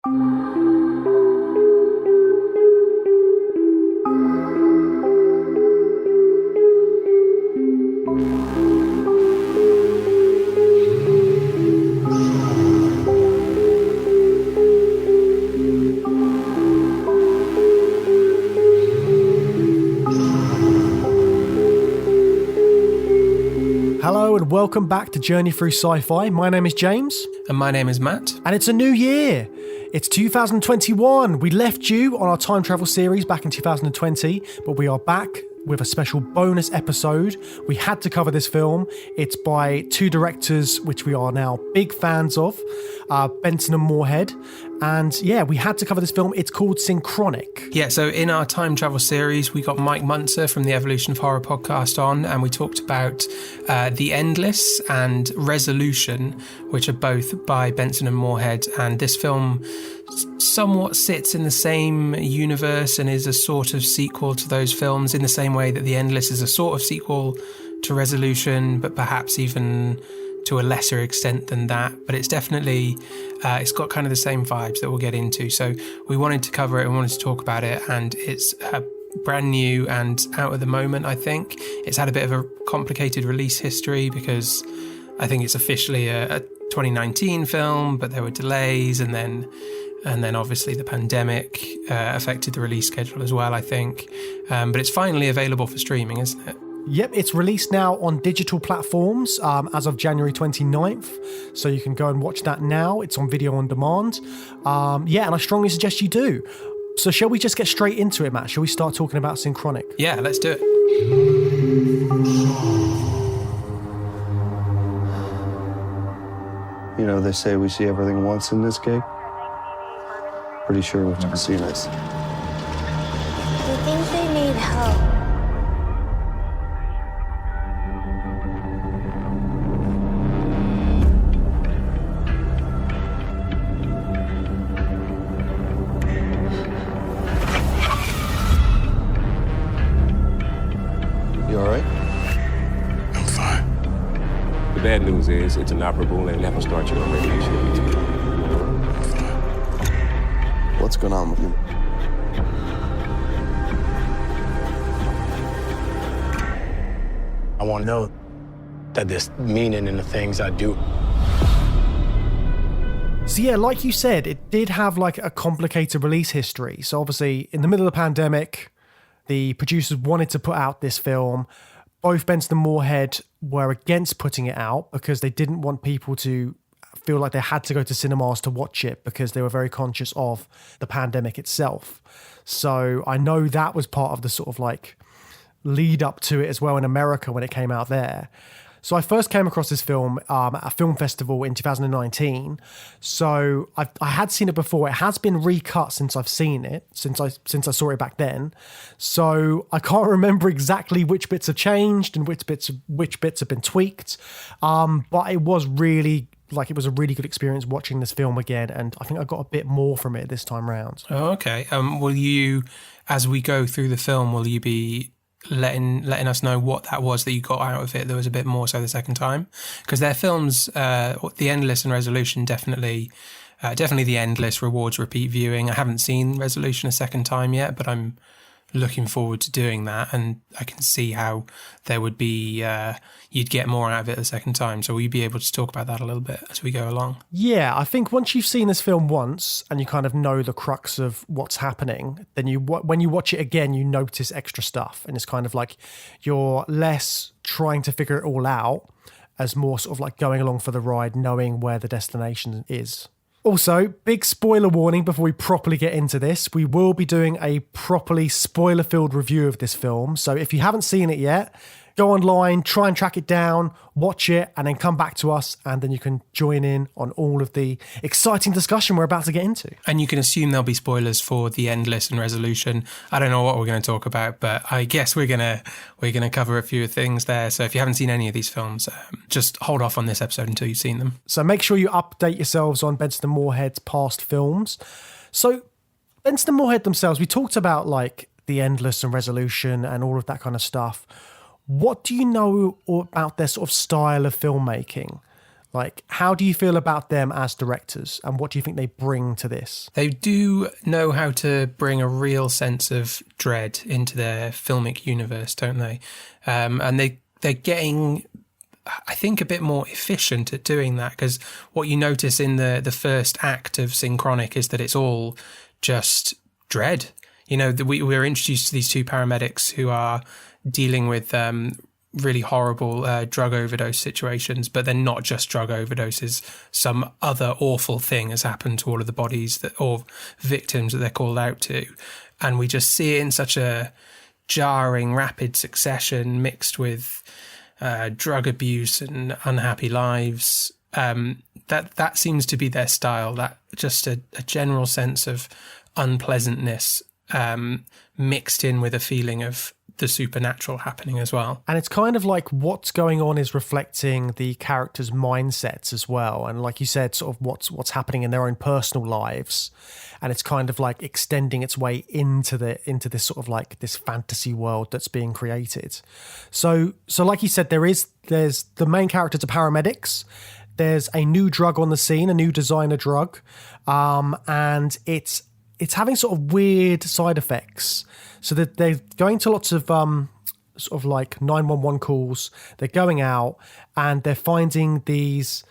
Hello and welcome back to Journey Through Sci-Fi. My name is James. And my name is Matt. And it's a new year. It's 2021. We left you on our time travel series back in 2020, but we are back with a special bonus episode. We had to cover this film. It's by two directors which we are now big fans of, Benson and Moorhead. And yeah, we had to cover this film. It's called Synchronic. Yeah, so in our time travel series, we got Mike Munzer from the Evolution of Horror podcast on, and we talked about The Endless and Resolution, which are both by Benson and Moorhead. And this film somewhat sits in the same universe and is a sort of sequel to those films, in the same way that The Endless is a sort of sequel to Resolution, but perhaps even to a lesser extent than that. But it's definitely, it's got kind of the same vibes that we'll get into. So we wanted to cover it and wanted to talk about it, and it's brand new and out at the moment, I think. It's had a bit of a complicated release history because I think it's officially a 2019 film, but there were delays, and then obviously the pandemic affected the release schedule as well, I think. But it's finally available for streaming, isn't it? Yep, it's released now on digital platforms as of January 29th. So you can go and watch that now. It's on video on demand. And I strongly suggest you do. So shall we just get straight into it, Matt? Shall we start talking about Synchronic? Yeah, let's do it. You know, they say we see everything once in this gig. Pretty sure we've never seen this. I think they need help. You all right? I'm fine. The bad news is it's inoperable and never start you on radiation. What's going on with you? I want to know that there's meaning in the things I do. So yeah, like you said, it did have like a complicated release history. So obviously in the middle of the pandemic, the producers wanted to put out this film. Both Benson and Moorhead were against putting it out because they didn't want people to feel like they had to go to cinemas to watch it because they were very conscious of the pandemic itself. So I know that was part of the sort of like lead up to it as well in America when it came out there. So I first came across this film at a film festival in 2019. So I had seen it before. It has been recut since I've seen it, since I saw it back then. So I can't remember exactly which bits have changed and which bits have been tweaked. But it was really it was a really good experience watching this film again, and I think I got a bit more from it this time round. Oh, okay. Will you, as we go through the film, will you be letting us know what that was that you got out of it that was a bit more so the second time? Because their films, The Endless and Resolution, definitely The Endless rewards repeat viewing. I haven't seen Resolution a second time yet, but I'm looking forward to doing that, and I can see how there would be you'd get more out of it the second time. So will you be able to talk about that a little bit as we go along? Yeah, I think once you've seen this film once and you kind of know the crux of what's happening, then when you watch it again, you notice extra stuff, and it's kind of like you're less trying to figure it all out as more sort of like going along for the ride, knowing where the destination is. Also, big spoiler warning before we properly get into this. We will be doing a properly spoiler-filled review of this film. So if you haven't seen it yet, go online, try and track it down, watch it, and then come back to us, and then you can join in on all of the exciting discussion we're about to get into. And you can assume there'll be spoilers for The Endless and Resolution. I don't know what we're going to talk about, but I guess we're gonna cover a few things there. So if you haven't seen any of these films, just hold off on this episode until you've seen them. So make sure you update yourselves on Benson and Moorhead's past films. So Benson and Moorhead themselves, we talked about like The Endless and Resolution and all of that kind of stuff. What do you know about their sort of style of filmmaking? Like, how do you feel about them as directors, and what do you think they bring to this? They do know how to bring a real sense of dread into their filmic universe, don't they? And they're getting, I think, a bit more efficient at doing that, because what you notice in the first act of Synchronic is that it's all just dread. You know, we're introduced to these two paramedics who are dealing with really horrible drug overdose situations, but they're not just drug overdoses. Some other awful thing has happened to all of the bodies or victims that they're called out to. And we just see it in such a jarring, rapid succession mixed with drug abuse and unhappy lives. That seems to be their style, that just a general sense of unpleasantness mixed in with a feeling of the supernatural happening as well. And it's kind of like what's going on is reflecting the characters' mindsets as well. And like you said, sort of what's happening in their own personal lives. And it's kind of like extending its way into this sort of like this fantasy world that's being created. So like you said, there's the main characters are paramedics. There's a new drug on the scene, a new designer drug. And it's having sort of weird side effects. So that they're going to lots of sort of like 911 calls. They're going out and they're finding these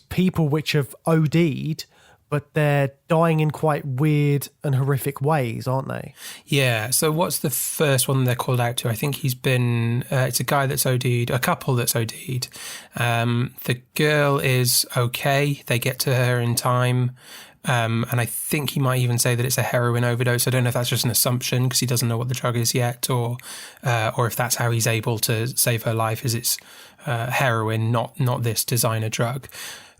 people which have OD'd, but they're dying in quite weird and horrific ways, aren't they? Yeah. So what's the first one they're called out to? I think he's been, it's a guy that's OD'd, a couple that's OD'd. The girl is okay. They get to her in time. And I think he might even say that it's a heroin overdose. I don't know if that's just an assumption because he doesn't know what the drug is yet, or if that's how he's able to save her life, is it's heroin, not this designer drug,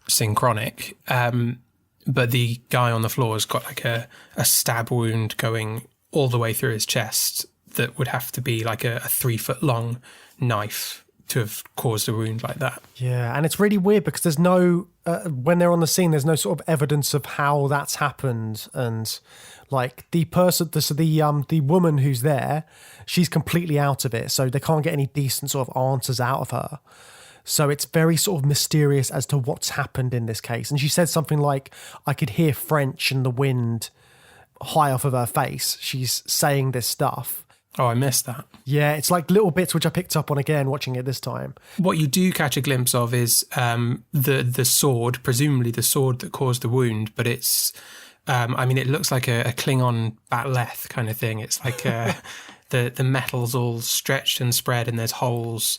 Synchronic. But the guy on the floor has got like a stab wound going all the way through his chest that would have to be like a 3-foot long knife to have caused a wound like that. Yeah, and it's really weird because there's no, when they're on the scene, there's no sort of evidence of how that's happened. And like the person, the woman who's there, she's completely out of it. So they can't get any decent sort of answers out of her. So it's very sort of mysterious as to what's happened in this case. And she said something like, I could hear French in the wind high off of her face. She's saying this stuff. Oh, I missed that. Yeah, it's like little bits which I picked up on again watching it this time. What you do catch a glimpse of is the sword, presumably the sword that caused the wound, but it's, it looks like a Klingon batleth kind of thing. It's like the metal's all stretched and spread and there's holes.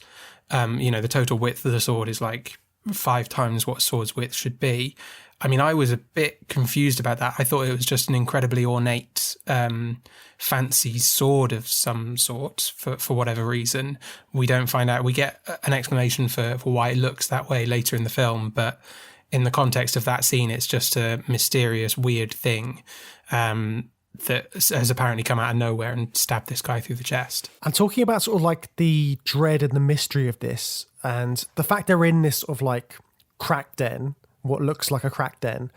The total width of the sword is like 5 times what a sword's width should be. I mean, I was a bit confused about that. I thought it was just an incredibly ornate, fancy sword of some sort for whatever reason. We don't find out. We get an explanation for why it looks that way later in the film, but in the context of that scene, it's just a mysterious, weird thing that has apparently come out of nowhere and stabbed this guy through the chest. I'm talking about sort of like the dread and the mystery of this, and the fact they're in this sort of like crack den, what looks like a crack den.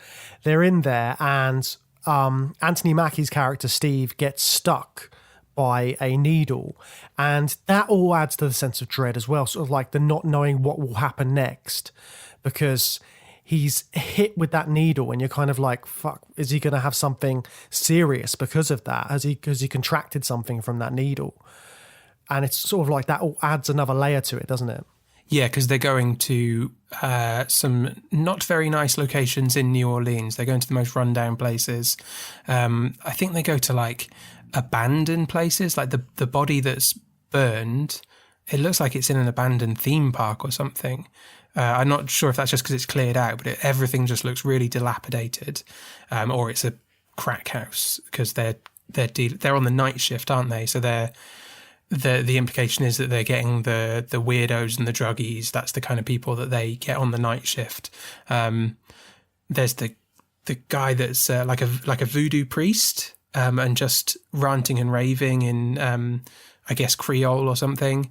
They're in there and Anthony Mackie's character Steve gets stuck by a needle, and that all adds to the sense of dread as well, sort of like the not knowing what will happen next, because he's hit with that needle and you're kind of like, fuck, is he going to have something serious because of that? Has he contracted something from that needle? And it's sort of like that all adds another layer to it, doesn't it? Yeah, because they're going to some not very nice locations in New Orleans. They're going to the most rundown places. I think they go to like abandoned places, like the body that's burned. It looks like it's in an abandoned theme park or something. I'm not sure if that's just because it's cleared out, but everything just looks really dilapidated. Or it's a crack house because they're on the night shift, aren't they? So the implication is that they're getting the weirdos and the druggies. That's the kind of people that they get on the night shift. There's the guy that's like a voodoo priest and just ranting and raving in I guess Creole or something,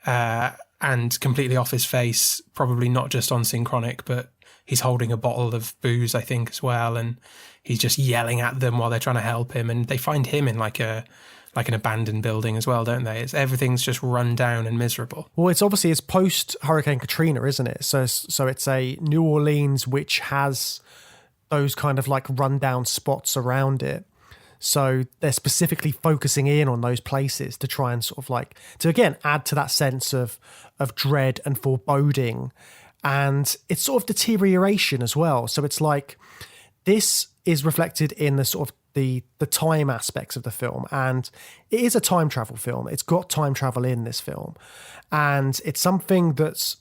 and completely off his face. Probably not just on Synchronic, but he's holding a bottle of booze, I think, as well, and he's just yelling at them while they're trying to help him. And they find him in like a like an abandoned building as well, don't they? Everything's just run down and miserable. Well, it's post Hurricane Katrina, isn't it? So it's a New Orleans which has those kind of like rundown spots around it. So they're specifically focusing in on those places to try and sort of like to again add to that sense of dread and foreboding, and it's sort of deterioration as well. So it's like this is reflected in the sort of the time aspects of the film, and it is a time travel film. It's got time travel in this film, and it's something that's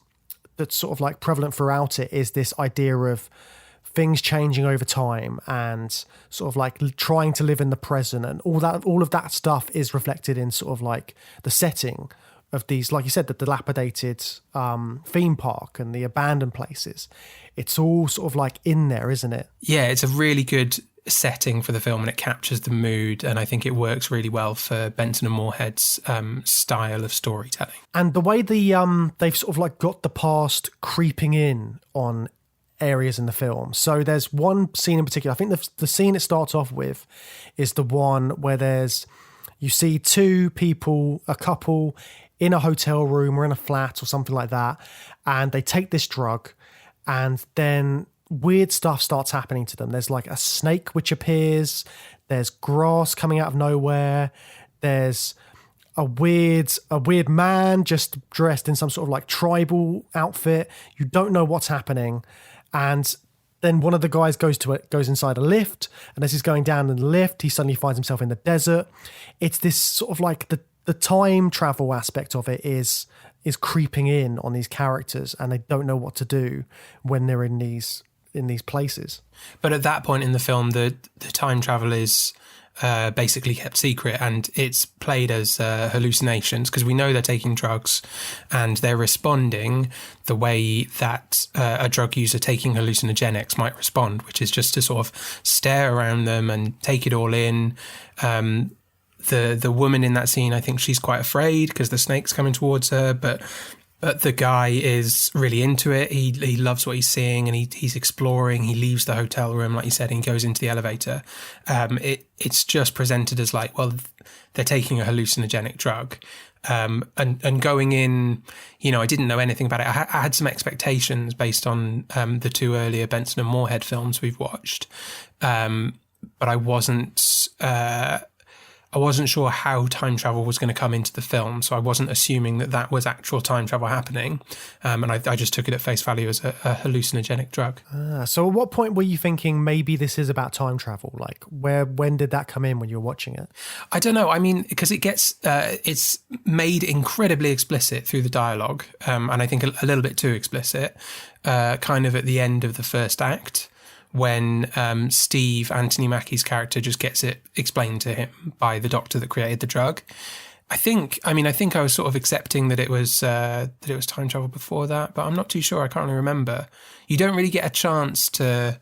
sort of like prevalent throughout it is this idea of things changing over time and sort of like trying to live in the present, and all of that stuff is reflected in sort of like the setting of these, like you said, the dilapidated theme park and the abandoned places. It's all sort of like in there, isn't it? Yeah, it's a really good setting for the film, and it captures the mood, and I think it works really well for Benson and Moorhead's style of storytelling. And the way they've sort of like got the past creeping in on areas in the film. So there's one scene in particular, I think the scene it starts off with is the one where you see two people, a couple in a hotel room or in a flat or something like that, and they take this drug, and then weird stuff starts happening to them. There's like a snake which appears, there's grass coming out of nowhere, there's a weird man just dressed in some sort of like tribal outfit. You don't know what's happening. And then one of the guys goes inside a lift, and as he's going down in the lift, he suddenly finds himself in the desert. It's this sort of like the time travel aspect of it is creeping in on these characters, and they don't know what to do when they're in these places. But at that point in the film, the time travel is basically kept secret, and it's played as hallucinations, because we know they're taking drugs and they're responding the way that a drug user taking hallucinogenics might respond, which is just to sort of stare around them and take it all in. The woman in that scene, I think she's quite afraid because the snake's coming towards her, but the guy is really into it. He loves what he's seeing, and he's exploring. He leaves the hotel room, like you said, and he goes into the elevator. It's just presented as like, well, they're taking a hallucinogenic drug. And going in, I didn't know anything about it. I had some expectations based on the two earlier Benson and Moorhead films we've watched, but I wasn't sure how time travel was going to come into the film, so I wasn't assuming that was actual time travel happening, and I just took it at face value as a hallucinogenic drug. So at what point were you thinking maybe this is about time travel? Like, when did that come in when you were watching it? I don't know. I mean, because it's made incredibly explicit through the dialogue, and I think a little bit too explicit, kind of at the end of the first act, when Steve, Anthony Mackie's character, just gets it explained to him by the doctor that created the drug. I think I was sort of accepting that it was time travel before that, but I'm not too sure. I can't really remember. You don't really get a chance to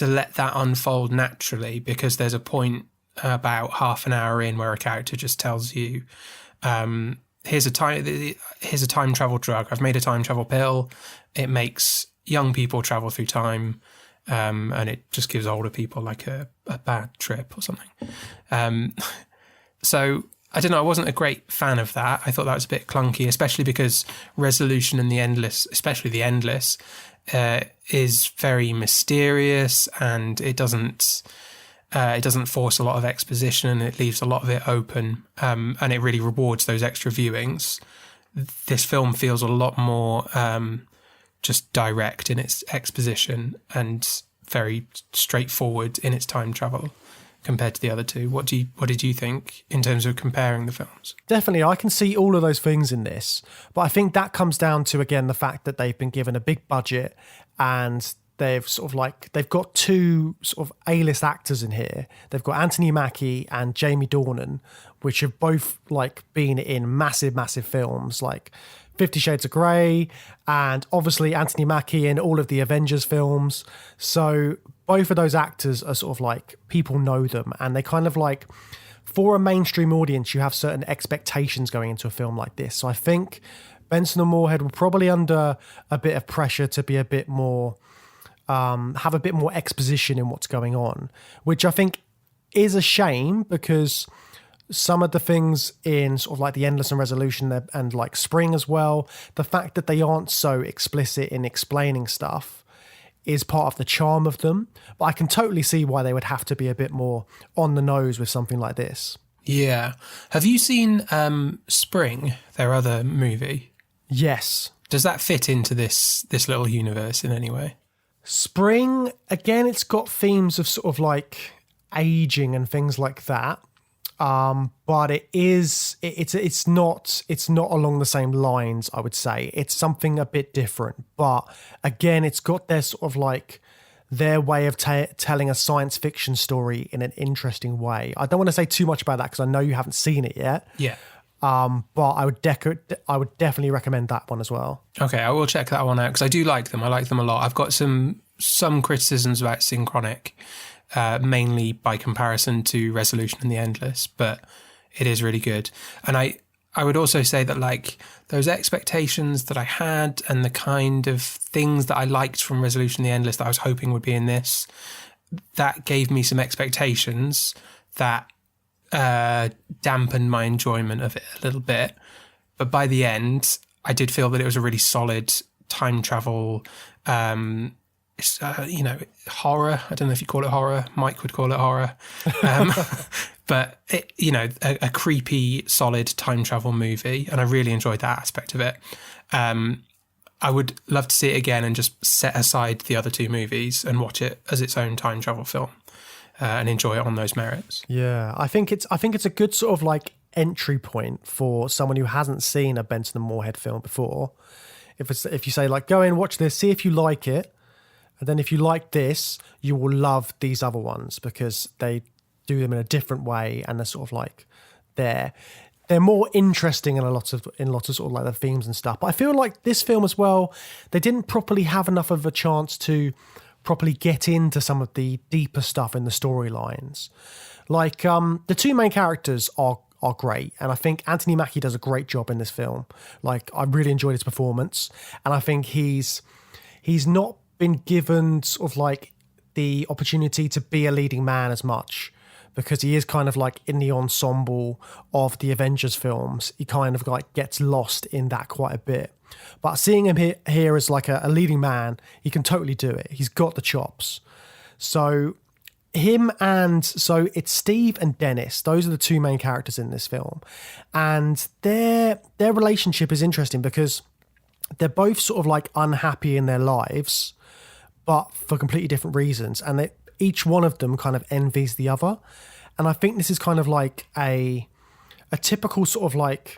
let that unfold naturally, because there's a point about half an hour in where a character just tells you, here's a time travel drug. I've made a time travel pill. It makes young people travel through time. And it just gives older people like a bad trip or something. So I don't know, I wasn't a great fan of that. I thought that was a bit clunky, especially because Resolution and the Endless, especially the Endless, is very mysterious, and it doesn't force a lot of exposition, and it leaves a lot of it open, and it really rewards those extra viewings. This film feels a lot more just direct in its exposition and very straightforward in its time travel compared to the other two. What did you think in terms of comparing the films? Definitely, I can see all of those things in this, but I think that comes down to, again, the fact that they've been given a big budget, and they've got two sort of A-list actors in here. They've got Anthony Mackie and Jamie Dornan, which have both like been in massive films like 50 Shades of Grey, and obviously Anthony Mackie in all of the Avengers films. So both of those actors are sort of like, people know them, and they kind of like, for a mainstream audience, you have certain expectations going into a film like this. So I think Benson and Moorhead were probably under a bit of pressure to be a bit more, have a bit more exposition in what's going on, which I think is a shame, because some of the things in sort of like the Endless and Resolution and like Spring as well, the fact that they aren't so explicit in explaining stuff is part of the charm of them. But I can totally see why they would have to be a bit more on the nose with something like this. Yeah. Have you seen Spring, their other movie? Yes. Does that fit into this little universe in any way? Spring, again, it's got themes of sort of like aging and things like that. But it's not along the same lines, I would say. It's something a bit different. But again, it's got their sort of like their way of telling a science fiction story in an interesting way. I don't want to say too much about that because I know you haven't seen it yet. Yeah. But I would definitely recommend that one as well. Okay, I will check that one out because I do like them. I like them a lot. I've got some criticisms about Synchronic, mainly by comparison to Resolution and the Endless, but it is really good. And I would also say that like those expectations that I had and the kind of things that I liked from Resolution and the Endless that I was hoping would be in this, that gave me some expectations that dampened my enjoyment of it a little bit. But by the end, I did feel that it was a really solid time travel, horror. I don't know if you call it horror. Mike would call it horror. But, a creepy, solid time travel movie. And I really enjoyed that aspect of it. I would love to see it again and just set aside the other two movies and watch it as its own time travel film. And enjoy it on those merits. Yeah, I think it's a good sort of like entry point for someone who hasn't seen a Benson and Moorhead film before. If you say like, go in, watch this, see if you like it, and then if you like this, you will love these other ones because they do them in a different way and they're sort of like they're more interesting in lots of sort of like the themes and stuff. But I feel like this film as well, they didn't properly have enough of a chance to properly get into some of the deeper stuff in the storylines. Like the two main characters are great, and I think Anthony Mackie does a great job in this film. Like I really enjoyed his performance, and I think he's not been given sort of like the opportunity to be a leading man as much because he is kind of like in the ensemble of the Avengers films. He kind of like gets lost in that quite a bit. But seeing him here as like a leading man, he can totally do it. He's got the chops. So it's Steve and Dennis. Those are the two main characters in this film. And their relationship is interesting because they're both sort of like unhappy in their lives, but for completely different reasons. And each one of them kind of envies the other. And I think this is kind of like a typical sort of like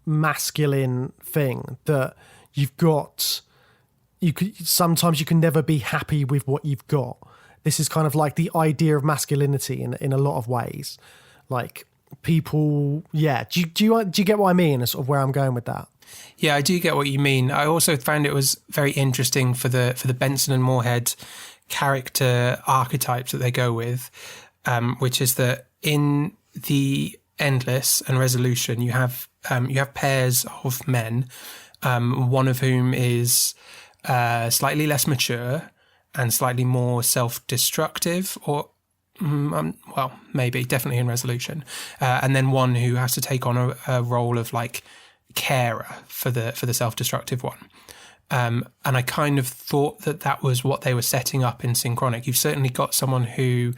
masculine thing that sometimes you can never be happy with what you've got. This is kind of like the idea of masculinity in a lot of ways. Like people, yeah. Do you get what I mean? And sort of where I'm going with that. Yeah, I do get what you mean. I also found it was very interesting for the Benson and Moorhead character archetypes that they go with, which is that in the Endless and Resolution, you have pairs of men, one of whom is slightly less mature and slightly more self-destructive, or maybe definitely in Resolution, and then one who has to take on a role of like carer for the self-destructive one. And I kind of thought that was what they were setting up in Synchronic. You've certainly got someone who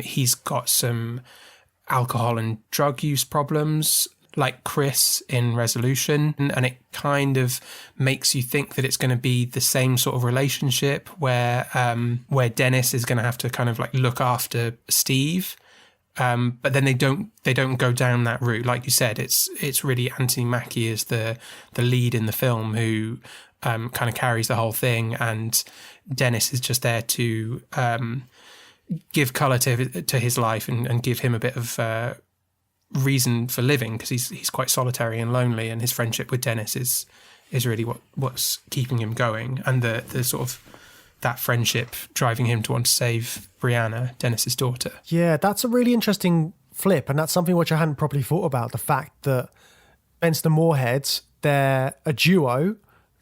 he's got some alcohol and drug use problems, like Chris in Resolution, and it kind of makes you think that it's going to be the same sort of relationship where Dennis is going to have to kind of like look after Steve, but then they don't go down that route. Like you said, it's really Anthony Mackie is the lead in the film who kind of carries the whole thing, and Dennis is just there to give colour to his life and give him a bit of reason for living, because he's quite solitary and lonely, and his friendship with Dennis is really what's keeping him going, and the sort of that friendship driving him to want to save Brianna, Dennis's daughter. Yeah, that's a really interesting flip, and that's something which I hadn't properly thought about, the fact that Benson and Moorhead, they're a duo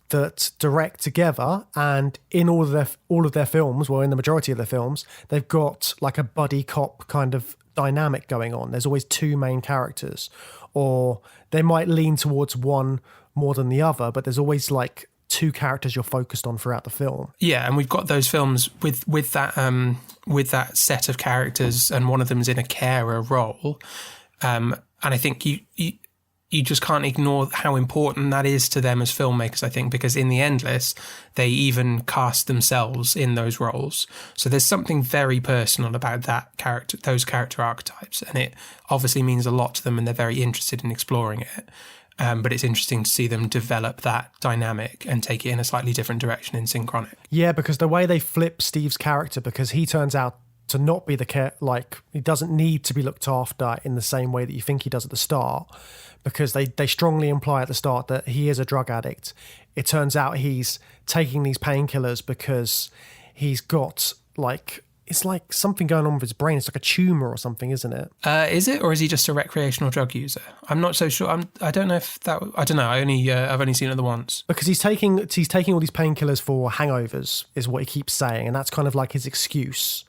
that direct together, and in all of their films, well, in the majority of their films, they've got like a buddy cop kind of dynamic going on. There's always two main characters, or they might lean towards one more than the other, but there's always like two characters you're focused on throughout the film. Yeah, and we've got those films with that set of characters, and one of them's in a carer role. And I think you just can't ignore how important that is to them as filmmakers, I think, because in The Endless, they even cast themselves in those roles. So there's something very personal about those character archetypes, and it obviously means a lot to them, and they're very interested in exploring it. But it's interesting to see them develop that dynamic and take it in a slightly different direction in Synchronic. Yeah, because the way they flip Steve's character, because he turns out to not be he doesn't need to be looked after in the same way that you think he does at the start, because they strongly imply at the start that he is a drug addict. It turns out he's taking these painkillers because he's got it's like something going on with his brain. It's like a tumor or something, isn't it? Is it, or is he just a recreational drug user? I'm not so sure. I don't know if that. I don't know. I've only seen it the once. Because he's taking all these painkillers for hangovers, is what he keeps saying, and that's kind of like his excuse.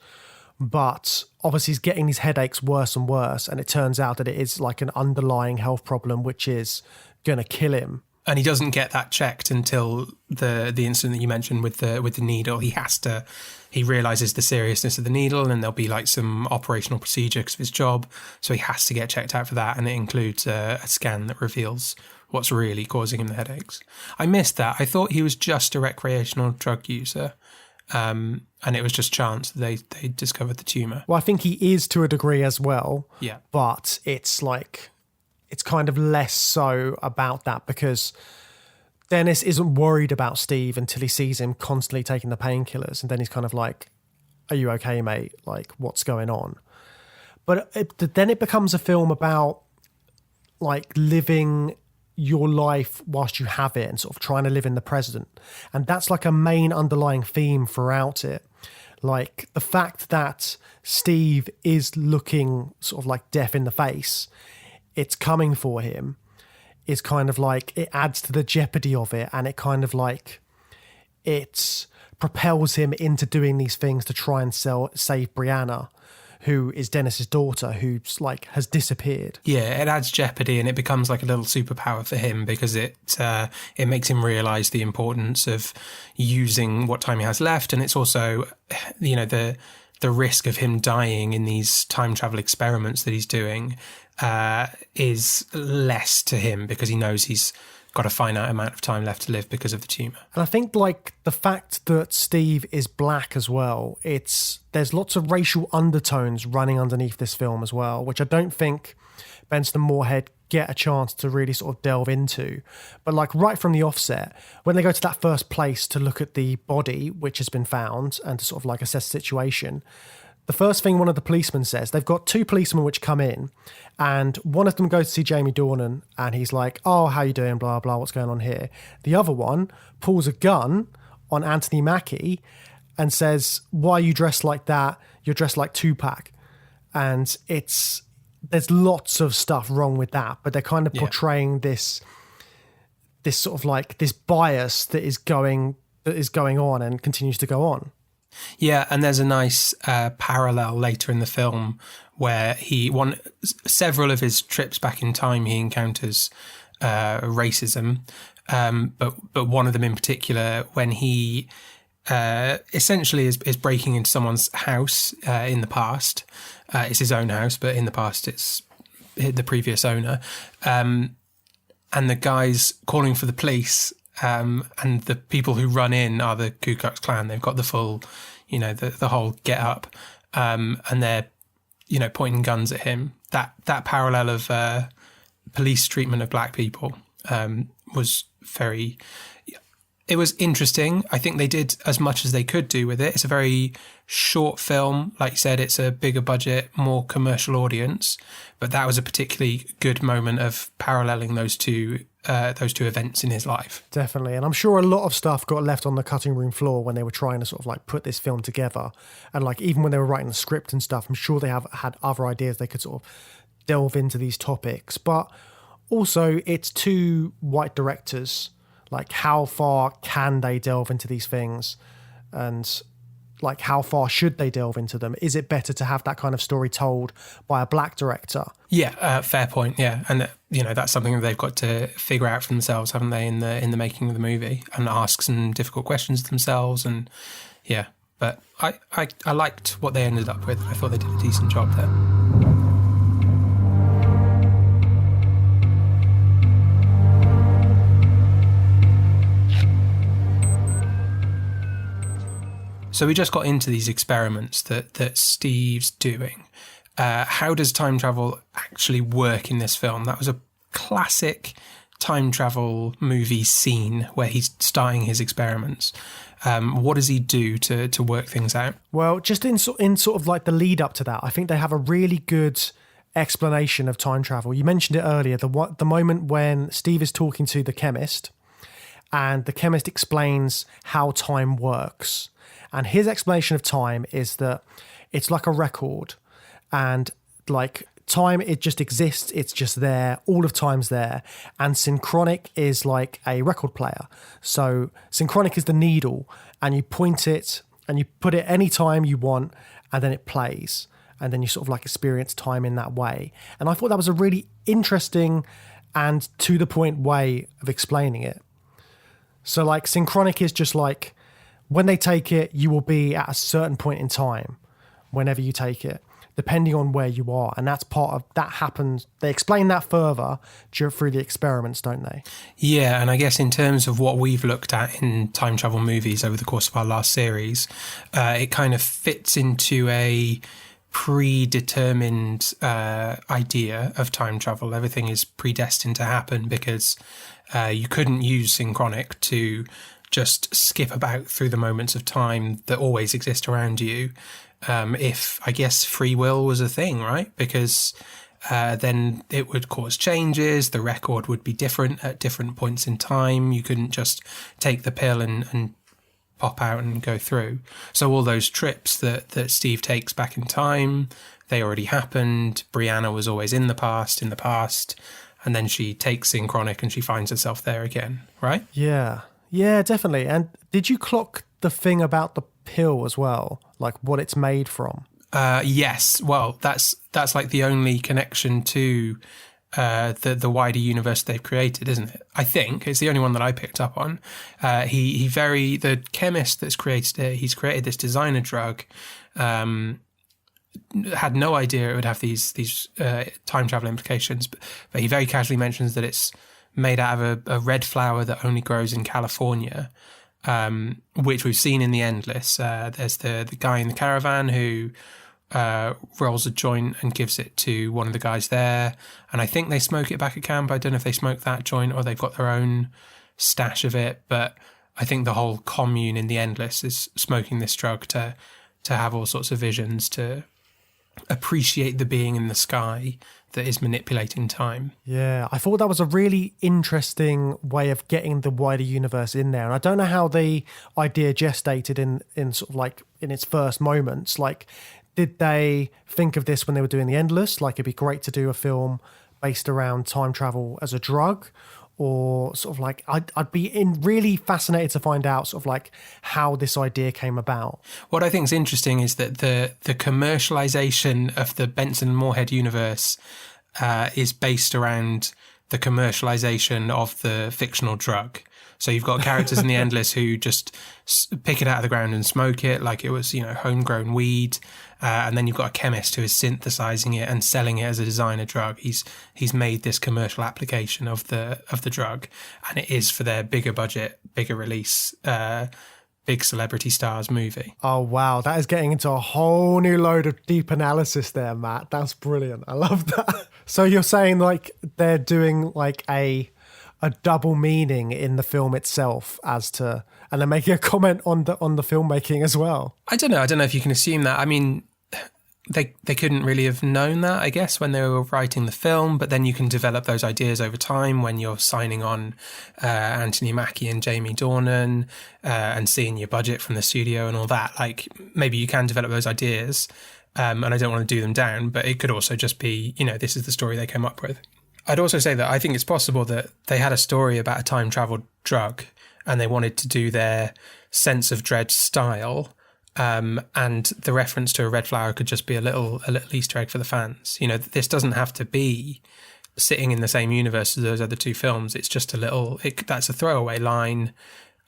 But obviously he's getting these headaches worse and worse, and it turns out that it is like an underlying health problem which is going to kill him. And he doesn't get that checked until the incident that you mentioned with the needle. He realises the seriousness of the needle, and there'll be like some operational procedure because of his job, so he has to get checked out for that, and it includes a scan that reveals what's really causing him the headaches. I missed that. I thought he was just a recreational drug user. And it was just chance that they discovered the tumour. Well, I think he is to a degree as well. Yeah. But it's kind of less so about that, because Dennis isn't worried about Steve until he sees him constantly taking the painkillers. And then he's kind of like, are you okay, mate? Like, what's going on? But then it becomes a film about like living your life whilst you have it and sort of trying to live in the present. And that's like a main underlying theme throughout it. Like the fact that Steve is looking sort of like death in the face, it's coming for him, is kind of like, it adds to the jeopardy of it, and it kind of like, it propels him into doing these things to try and save Brianna, who is Dennis's daughter, who's like has disappeared. Yeah, it adds jeopardy, and it becomes like a little superpower for him, because it makes him realise the importance of using what time he has left, and it's also, you know, the risk of him dying in these time travel experiments that he's doing is less to him, because he knows he's got a finite amount of time left to live because of the tumour. And I think like the fact that Steve is black as well, there's lots of racial undertones running underneath this film as well, which I don't think Benson and Moorhead get a chance to really sort of delve into. But like right from the offset, when they go to that first place to look at the body which has been found and to sort of like assess the situation, the first thing one of the policemen says, they've got two policemen which come in, and one of them goes to see Jamie Dornan, and he's like, oh, how you doing, blah, blah, what's going on here? The other one pulls a gun on Anthony Mackie and says, why are you dressed like that? You're dressed like Tupac. And there's lots of stuff wrong with that, but they're kind of portraying this sort of like this bias that is going on and continues to go on. Yeah, and there's a nice parallel later in the film where several of his trips back in time, he encounters racism, but one of them in particular, when he essentially is breaking into someone's house in the past. It's his own house, but in the past it's the previous owner, and the guy's calling for the police. And the people who run in are the Ku Klux Klan. They've got the full, you know, the whole get up, and they're, you know, pointing guns at him. That parallel of police treatment of black people was very. It was interesting. I think they did as much as they could do with it. It's a very short film. Like you said, it's a bigger budget, more commercial audience. But that was a particularly good moment of paralleling those two events in his life. Definitely. And I'm sure a lot of stuff got left on the cutting room floor when they were trying to sort of like put this film together. And like even when they were writing the script and stuff, I'm sure they have had other ideas they could sort of delve into these topics. But also it's two white directors. Like, how far can they delve into these things? And like how far should they delve into them? Is it better to have that kind of story told by a black director? Yeah, fair point. Yeah, and that's something that they've got to figure out for themselves, haven't they, in the making of the movie, and ask some difficult questions themselves. And yeah, but I liked what they ended up with. I thought they did a decent job there. So we just got into these experiments that Steve's doing. How does time travel actually work in this film? That was a classic time travel movie scene where he's starting his experiments. What does he do to work things out? Well, just in sort of like the lead up to that, I think they have a really good explanation of time travel. You mentioned it earlier, the moment when Steve is talking to the chemist, and the chemist explains how time works. And his explanation of time is that it's like a record, and like time, it just exists. It's just there. All of time's there. And Synchronic is like a record player. So Synchronic is the needle, and you point it and you put it any time you want, and then it plays. And then you sort of like experience time in that way. And I thought that was a really interesting and to the point way of explaining it. So like Synchronic is just like, when they take it, you will be at a certain point in time whenever you take it, depending on where you are. And that's part of, that happens. They explain that further through the experiments, don't they? Yeah, and I guess in terms of what we've looked at in time travel movies over the course of our last series, it kind of fits into a predetermined idea of time travel. Everything is predestined to happen because you couldn't use Synchronic to just skip about through the moments of time that always exist around you. If, I guess, free will was a thing, right? Because then it would cause changes. The record would be different at different points in time. You couldn't just take the pill and pop out and go through. So all those trips that Steve takes back in time, they already happened. Brianna was always in the past, and then she takes Synchronic and she finds herself there again, right? Yeah, definitely. And did you clock the thing about the pill as well? Like what it's made from? Yes. Well, that's like the only connection to the wider universe they've created, isn't it? I think it's the only one that I picked up on. The chemist that's created it, he's created this designer drug. Had no idea it would have these time travel implications, but he very casually mentions that it's made out of a red flower that only grows in California, which we've seen in The Endless. There's the guy in the caravan who rolls a joint and gives it to one of the guys there. And I think they smoke it back at camp. I don't know if they smoke that joint or they've got their own stash of it. But I think the whole commune in The Endless is smoking this drug to have all sorts of visions, to appreciate the being in the sky that is manipulating time. Yeah, I thought that was a really interesting way of getting the wider universe in there. And I don't know how the idea gestated in sort of like in its first moments. Like, did they think of this when they were doing The Endless? Like, it'd be great to do a film based around time travel as a drug? Or sort of like, I'd be really fascinated to find out sort of like how this idea came about. What I think is interesting is that the commercialization of the Benson Moorhead universe is based around the commercialization of the fictional drug. So you've got characters in The Endless who just pick it out of the ground and smoke it like it was, homegrown weed. And then you've got a chemist who is synthesizing it and selling it as a designer drug. He's made this commercial application of the drug, and it is for their bigger budget, bigger release, big celebrity stars movie. Oh, wow. That is getting into a whole new load of deep analysis there, Matt. That's brilliant. I love that. So you're saying like they're doing like a double meaning in the film itself and they're making a comment on the filmmaking as well. I don't know if you can assume that. I mean, they couldn't really have known that, I guess, when they were writing the film, but then you can develop those ideas over time when you're signing on Anthony Mackie and Jamie Dornan and seeing your budget from the studio and all that. Like, maybe you can develop those ideas, and I don't want to do them down, but it could also just be, this is the story they came up with. I'd also say that I think it's possible that they had a story about a time travel drug and they wanted to do their Sense of Dread style, And the reference to a red flower could just be a little Easter egg for the fans. You know, this doesn't have to be sitting in the same universe as those other two films. It's just that's a throwaway line.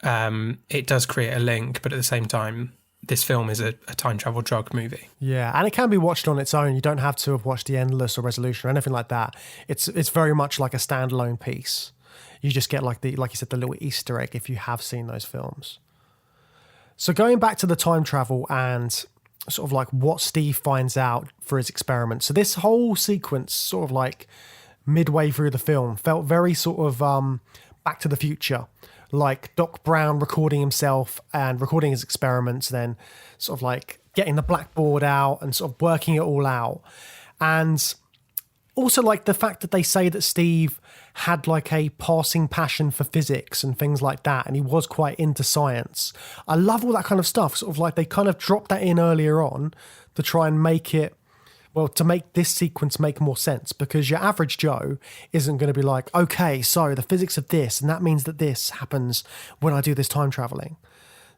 It does create a link, but at the same time, this film is a time travel drug movie. Yeah, and it can be watched on its own. You don't have to have watched The Endless or Resolution or anything like that. It's very much like a standalone piece. You just get like you said, the little Easter egg if you have seen those films. So going back to the time travel and sort of like what Steve finds out for his experiment. So this whole sequence, sort of like midway through the film, felt very sort of Back to the Future. Like Doc Brown recording himself and recording his experiments, then sort of like getting the blackboard out and sort of working it all out. And also like the fact that they say that Steve had like a passing passion for physics and things like that, and he was quite into science. I love all that kind of stuff. Sort of like they kind of dropped that in earlier on to try and make it, well, to make this sequence make more sense, because your average Joe isn't going to be like, okay, so the physics of this, and that means that this happens when I do this time traveling.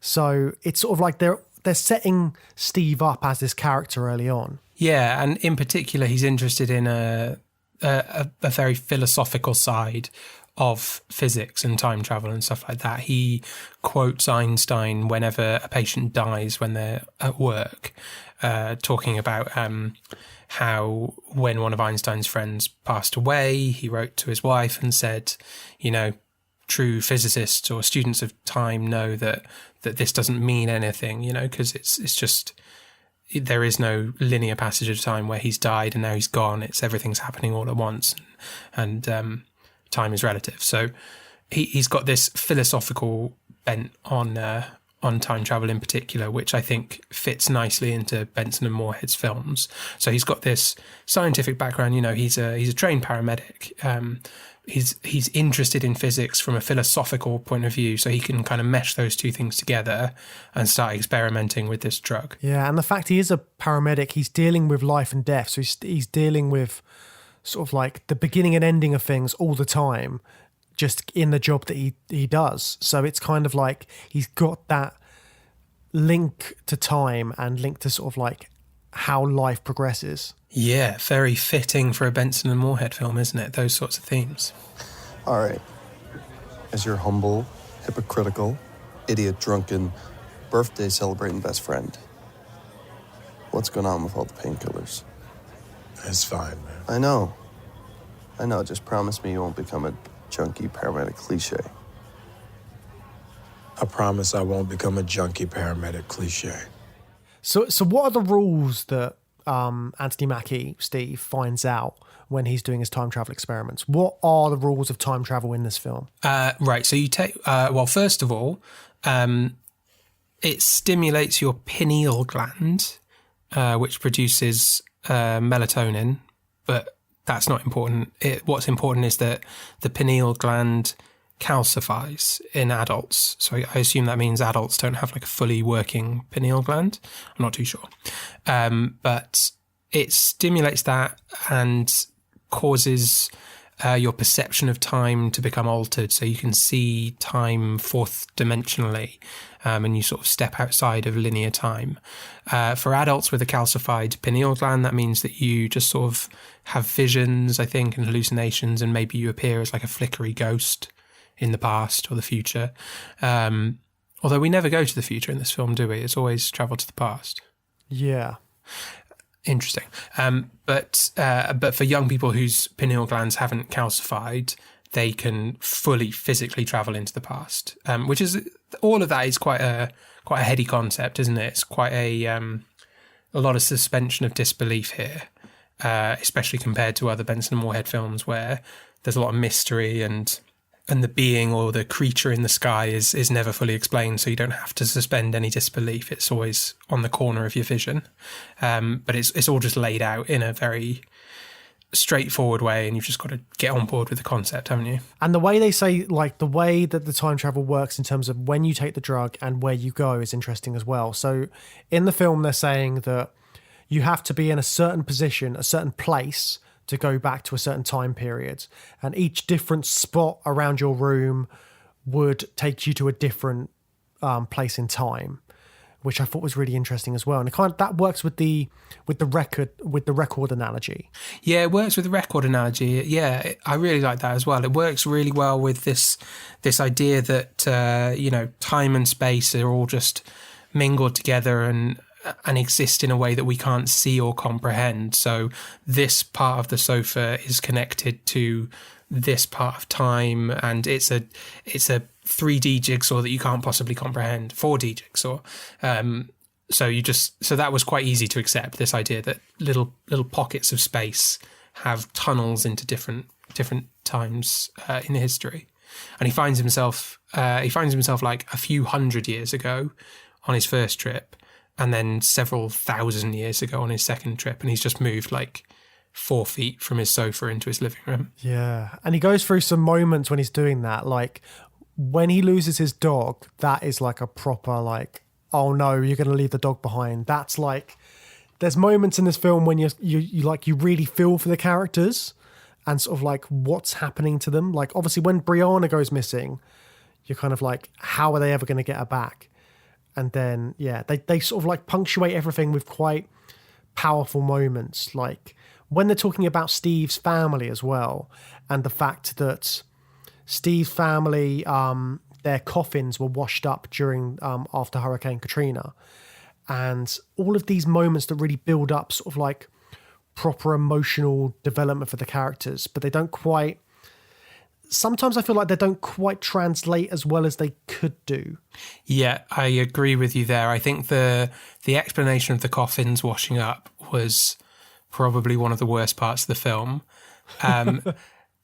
So it's sort of like they're setting Steve up as this character early on. Yeah, and in particular, he's interested in a very philosophical side of physics and time travel and stuff like that. He quotes Einstein whenever a patient dies when they're at work, talking about how when one of Einstein's friends passed away, he wrote to his wife and said, you know, true physicists or students of time know that this doesn't mean anything, you know, because it's just, there is no linear passage of time where he's died and now he's gone. Everything's happening all at once, and time is relative. So he's got this philosophical bent on time travel in particular, which I think fits nicely into Benson and Moorhead's films. So he's got this scientific background. You know, he's a trained paramedic. He's interested in physics from a philosophical point of view, so he can kind of mesh those two things together and start experimenting with this drug. Yeah, and the fact he is a paramedic, he's dealing with life and death, so he's dealing with sort of like the beginning and ending of things all the time, just in the job that he does. So it's kind of like he's got that link to time and link to sort of like how life progresses. Yeah, very fitting for a Benson and Moorhead film, isn't it? Those sorts of themes. All right. As your humble, hypocritical, idiot, drunken, birthday celebrating best friend, what's going on with all the painkillers? It's fine, man. I know. Just promise me you won't become a junkie paramedic cliche. I promise I won't become a junkie paramedic cliche. So what are the rules that Anthony Mackie, Steve, finds out when he's doing his time travel experiments? What are the rules of time travel in this film? Right, so you take, well, first of all, it stimulates your pineal gland, which produces melatonin, but that's not important. What's important is that the pineal gland calcifies in adults. So I assume that means adults don't have like a fully working pineal gland. I'm not too sure. But it stimulates that and causes your perception of time to become altered. So you can see time fourth dimensionally, and you sort of step outside of linear time. For adults with a calcified pineal gland, that means that you just sort of have visions, I think, and hallucinations, and maybe you appear as like a flickery ghost in the past or the future. Although we never go to the future in this film, do we? It's always travel to the past. Yeah. Interesting. But for young people whose pineal glands haven't calcified, they can fully physically travel into the past, which is, all of that is quite a heady concept, isn't it? It's quite a lot of suspension of disbelief here, especially compared to other Benson and Moorhead films where there's a lot of mystery and the being or the creature in the sky is never fully explained, so you don't have to suspend any disbelief. It's always on the corner of your vision. But it's all just laid out in a very straightforward way, and you've just got to get on board with the concept, haven't you? And the way they say, like, the way that the time travel works in terms of when you take the drug and where you go is interesting as well. So in the film, they're saying that you have to be in a certain position, a certain place, to go back to a certain time period, and each different spot around your room would take you to a different place in time, which I thought was really interesting as well. And that works with the record analogy. Yeah, it works with the record analogy. Yeah, I really like that as well. It works really well with this idea that time and space are all just mingled together and exist in a way that we can't see or comprehend. So this part of the sofa is connected to this part of time, and it's a 3D jigsaw that you can't possibly comprehend, 4D jigsaw. So that was quite easy to accept, this idea that little pockets of space have tunnels into different times in history. And he finds himself like a few hundred years ago on his first trip, and then several thousand years ago on his second trip, and he's just moved like 4 feet from his sofa into his living room. Yeah, and he goes through some moments when he's doing that, like when he loses his dog. That is like a proper like, oh no, you're going to leave the dog behind. That's like, there's moments in this film when you really feel for the characters and sort of like what's happening to them. Like obviously when Brianna goes missing, you're kind of like, how are they ever going to get her back? And then, yeah, they sort of like punctuate everything with quite powerful moments. Like when they're talking about Steve's family as well, and the fact that Steve's family, their coffins were washed up during after Hurricane Katrina. And all of these moments that really build up sort of like proper emotional development for the characters, but they don't quite... Sometimes I feel like they don't quite translate as well as they could do. Yeah, I agree with you there. I think the explanation of the coffins washing up was probably one of the worst parts of the film.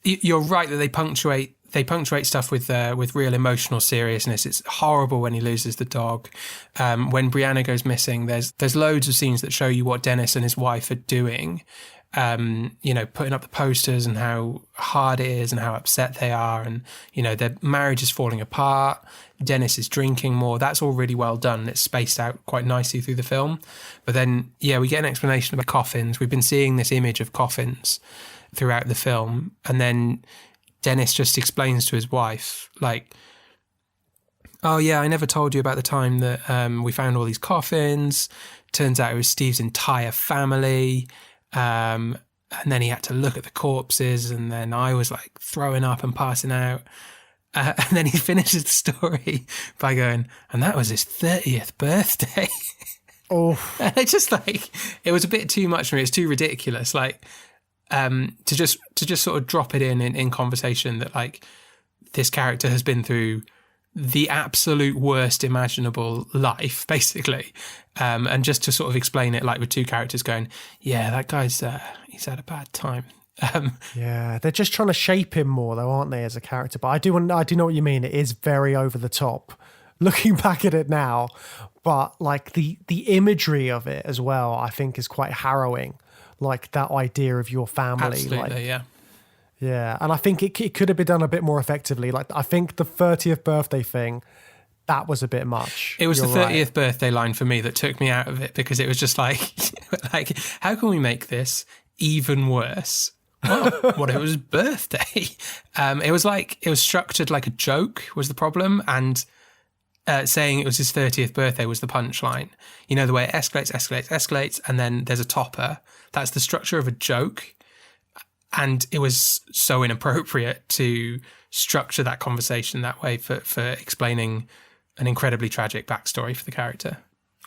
You're right that they punctuate stuff with real emotional seriousness. It's horrible when he loses the dog. When Brianna goes missing, there's loads of scenes that show you what Dennis and his wife are doing. Putting up the posters and how hard it is and how upset they are, and their marriage is falling apart. Dennis is drinking more. That's all really well done. It's spaced out quite nicely through the film. But then, yeah, we get an explanation about coffins. We've been seeing this image of coffins throughout the film, and then Dennis just explains to his wife, like, oh yeah, I never told you about the time that we found all these coffins. Turns out it was Steve's entire family. And then he had to look at the corpses, and then I was like throwing up and passing out. And then he finishes the story by going, and that was his 30th birthday. Oh, and it's just like, it was a bit too much for me. It's too ridiculous. Like, to just sort of drop it in conversation that like this character has been through the absolute worst imaginable life, basically. And just to sort of explain it like with two characters going, yeah, that guy's, he's had a bad time. Yeah, they're just trying to shape him more though, aren't they, as a character? But I do know what you mean. It is very over the top looking back at it now, but like the imagery of it as well, I think is quite harrowing. Like that idea of your family. Absolutely, like, yeah. Yeah, and I think it could have been done a bit more effectively. Like, I think the 30th birthday thing, that was a bit much. It was You're the 30th right. birthday line for me that took me out of it, because it was just like, how can we make this even worse? Well, what if it was his birthday? It was structured like a joke was the problem, and saying it was his 30th birthday was the punchline. You know, the way it escalates, and then there's a topper. That's the structure of a joke. And it was so inappropriate to structure that conversation that way for explaining an incredibly tragic backstory for the character.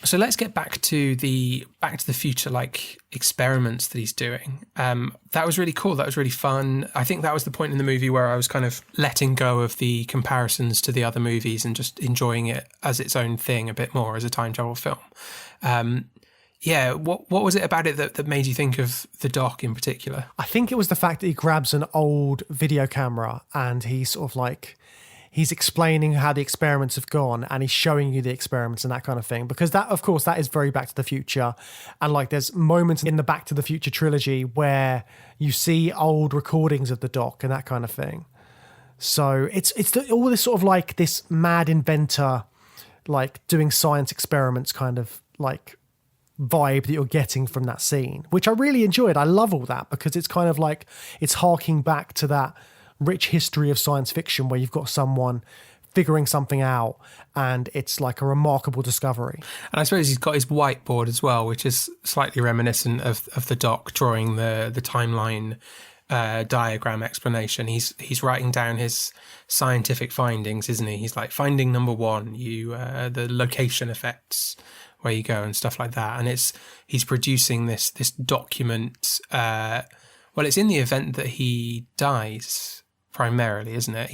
So let's get back to the Future like experiments that he's doing. That was really cool. That was really fun. I think that was the point in the movie where I was kind of letting go of the comparisons to the other movies and just enjoying it as its own thing a bit more as a time travel film. Yeah, what was it about it that made you think of the doc in particular? I think it was the fact that he grabs an old video camera and he's sort of like, he's explaining how the experiments have gone and he's showing you the experiments and that kind of thing. Because that, of course, that is very Back to the Future. And like there's moments in the Back to the Future trilogy where you see old recordings of the doc and that kind of thing. So it's all this sort of like this mad inventor, like doing science experiments kind of like vibe that you're getting from that scene, which I really enjoyed. I love all that because it's kind of like it's harking back to that rich history of science fiction where you've got someone figuring something out, and it's like a remarkable discovery. And I suppose he's got his whiteboard as well, which is slightly reminiscent of the doc drawing the timeline diagram explanation. He's writing down his scientific findings, isn't he? He's like, finding number 1, the location effects where you go and stuff like that. And he's producing this document. Well, it's in the event that he dies primarily, isn't it?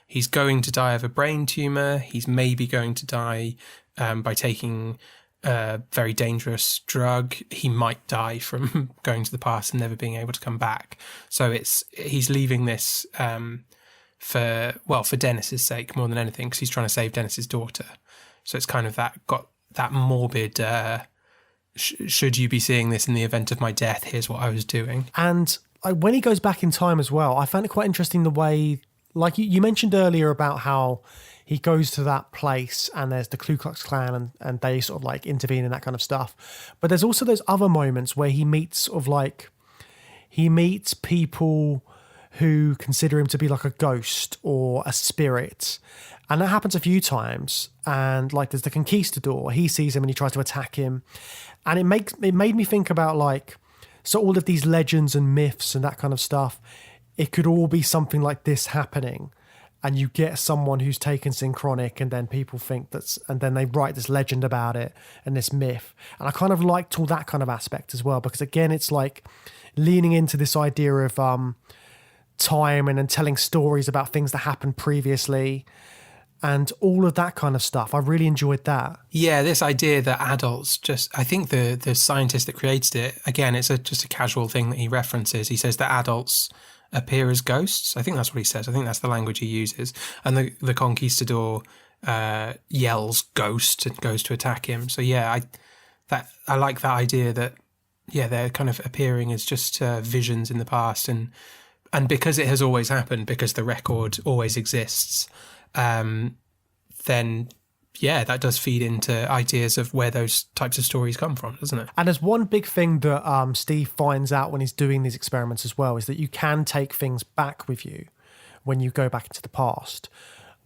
He's going to die of a brain tumour. He's maybe going to die by taking a very dangerous drug. He might die from going to the past and never being able to come back. So he's leaving this for Dennis's sake more than anything, because he's trying to save Dennis's daughter. So it's kind of got that morbid, should you be seeing this in the event of my death, here's what I was doing. And when he goes back in time as well, I found it quite interesting the way, like you mentioned earlier about how he goes to that place and there's the Ku Klux Klan and they sort of like intervene and that kind of stuff. But there's also those other moments where he meets people who consider him to be like a ghost or a spirit. And that happens a few times. And like there's the conquistador, he sees him and he tries to attack him. And it made me think about like, so all of these legends and myths and that kind of stuff, it could all be something like this happening. And you get someone who's taken Synchronic, and then people think and then they write this legend about it and this myth. And I kind of liked all that kind of aspect as well, because again, it's like leaning into this idea of time and then telling stories about things that happened previously and all of that kind of stuff. I really enjoyed that. Yeah, this idea that adults I think the scientist that created it, again, it's just a casual thing that he references. He says that adults appear as ghosts. I think that's what he says. I think that's the language he uses. And the conquistador yells ghost and goes to attack him. So yeah, I like that idea that, yeah, they're kind of appearing as just visions in the past, and because it has always happened, because the record always exists, then yeah, that does feed into ideas of where those types of stories come from, doesn't it? And there's one big thing that Steve finds out when he's doing these experiments as well, is that you can take things back with you when you go back into the past,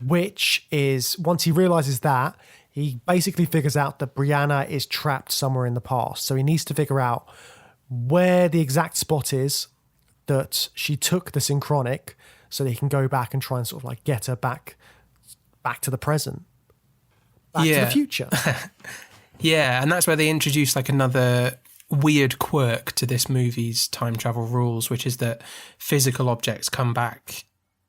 which is, once he realizes that, he basically figures out that Brianna is trapped somewhere in the past. So he needs to figure out where the exact spot is that she took the Synchronic, so that he can go back and try and sort of like get her back to the present. Back to the future. Yeah, and that's where they introduce like another weird quirk to this movie's time travel rules, which is that physical objects come back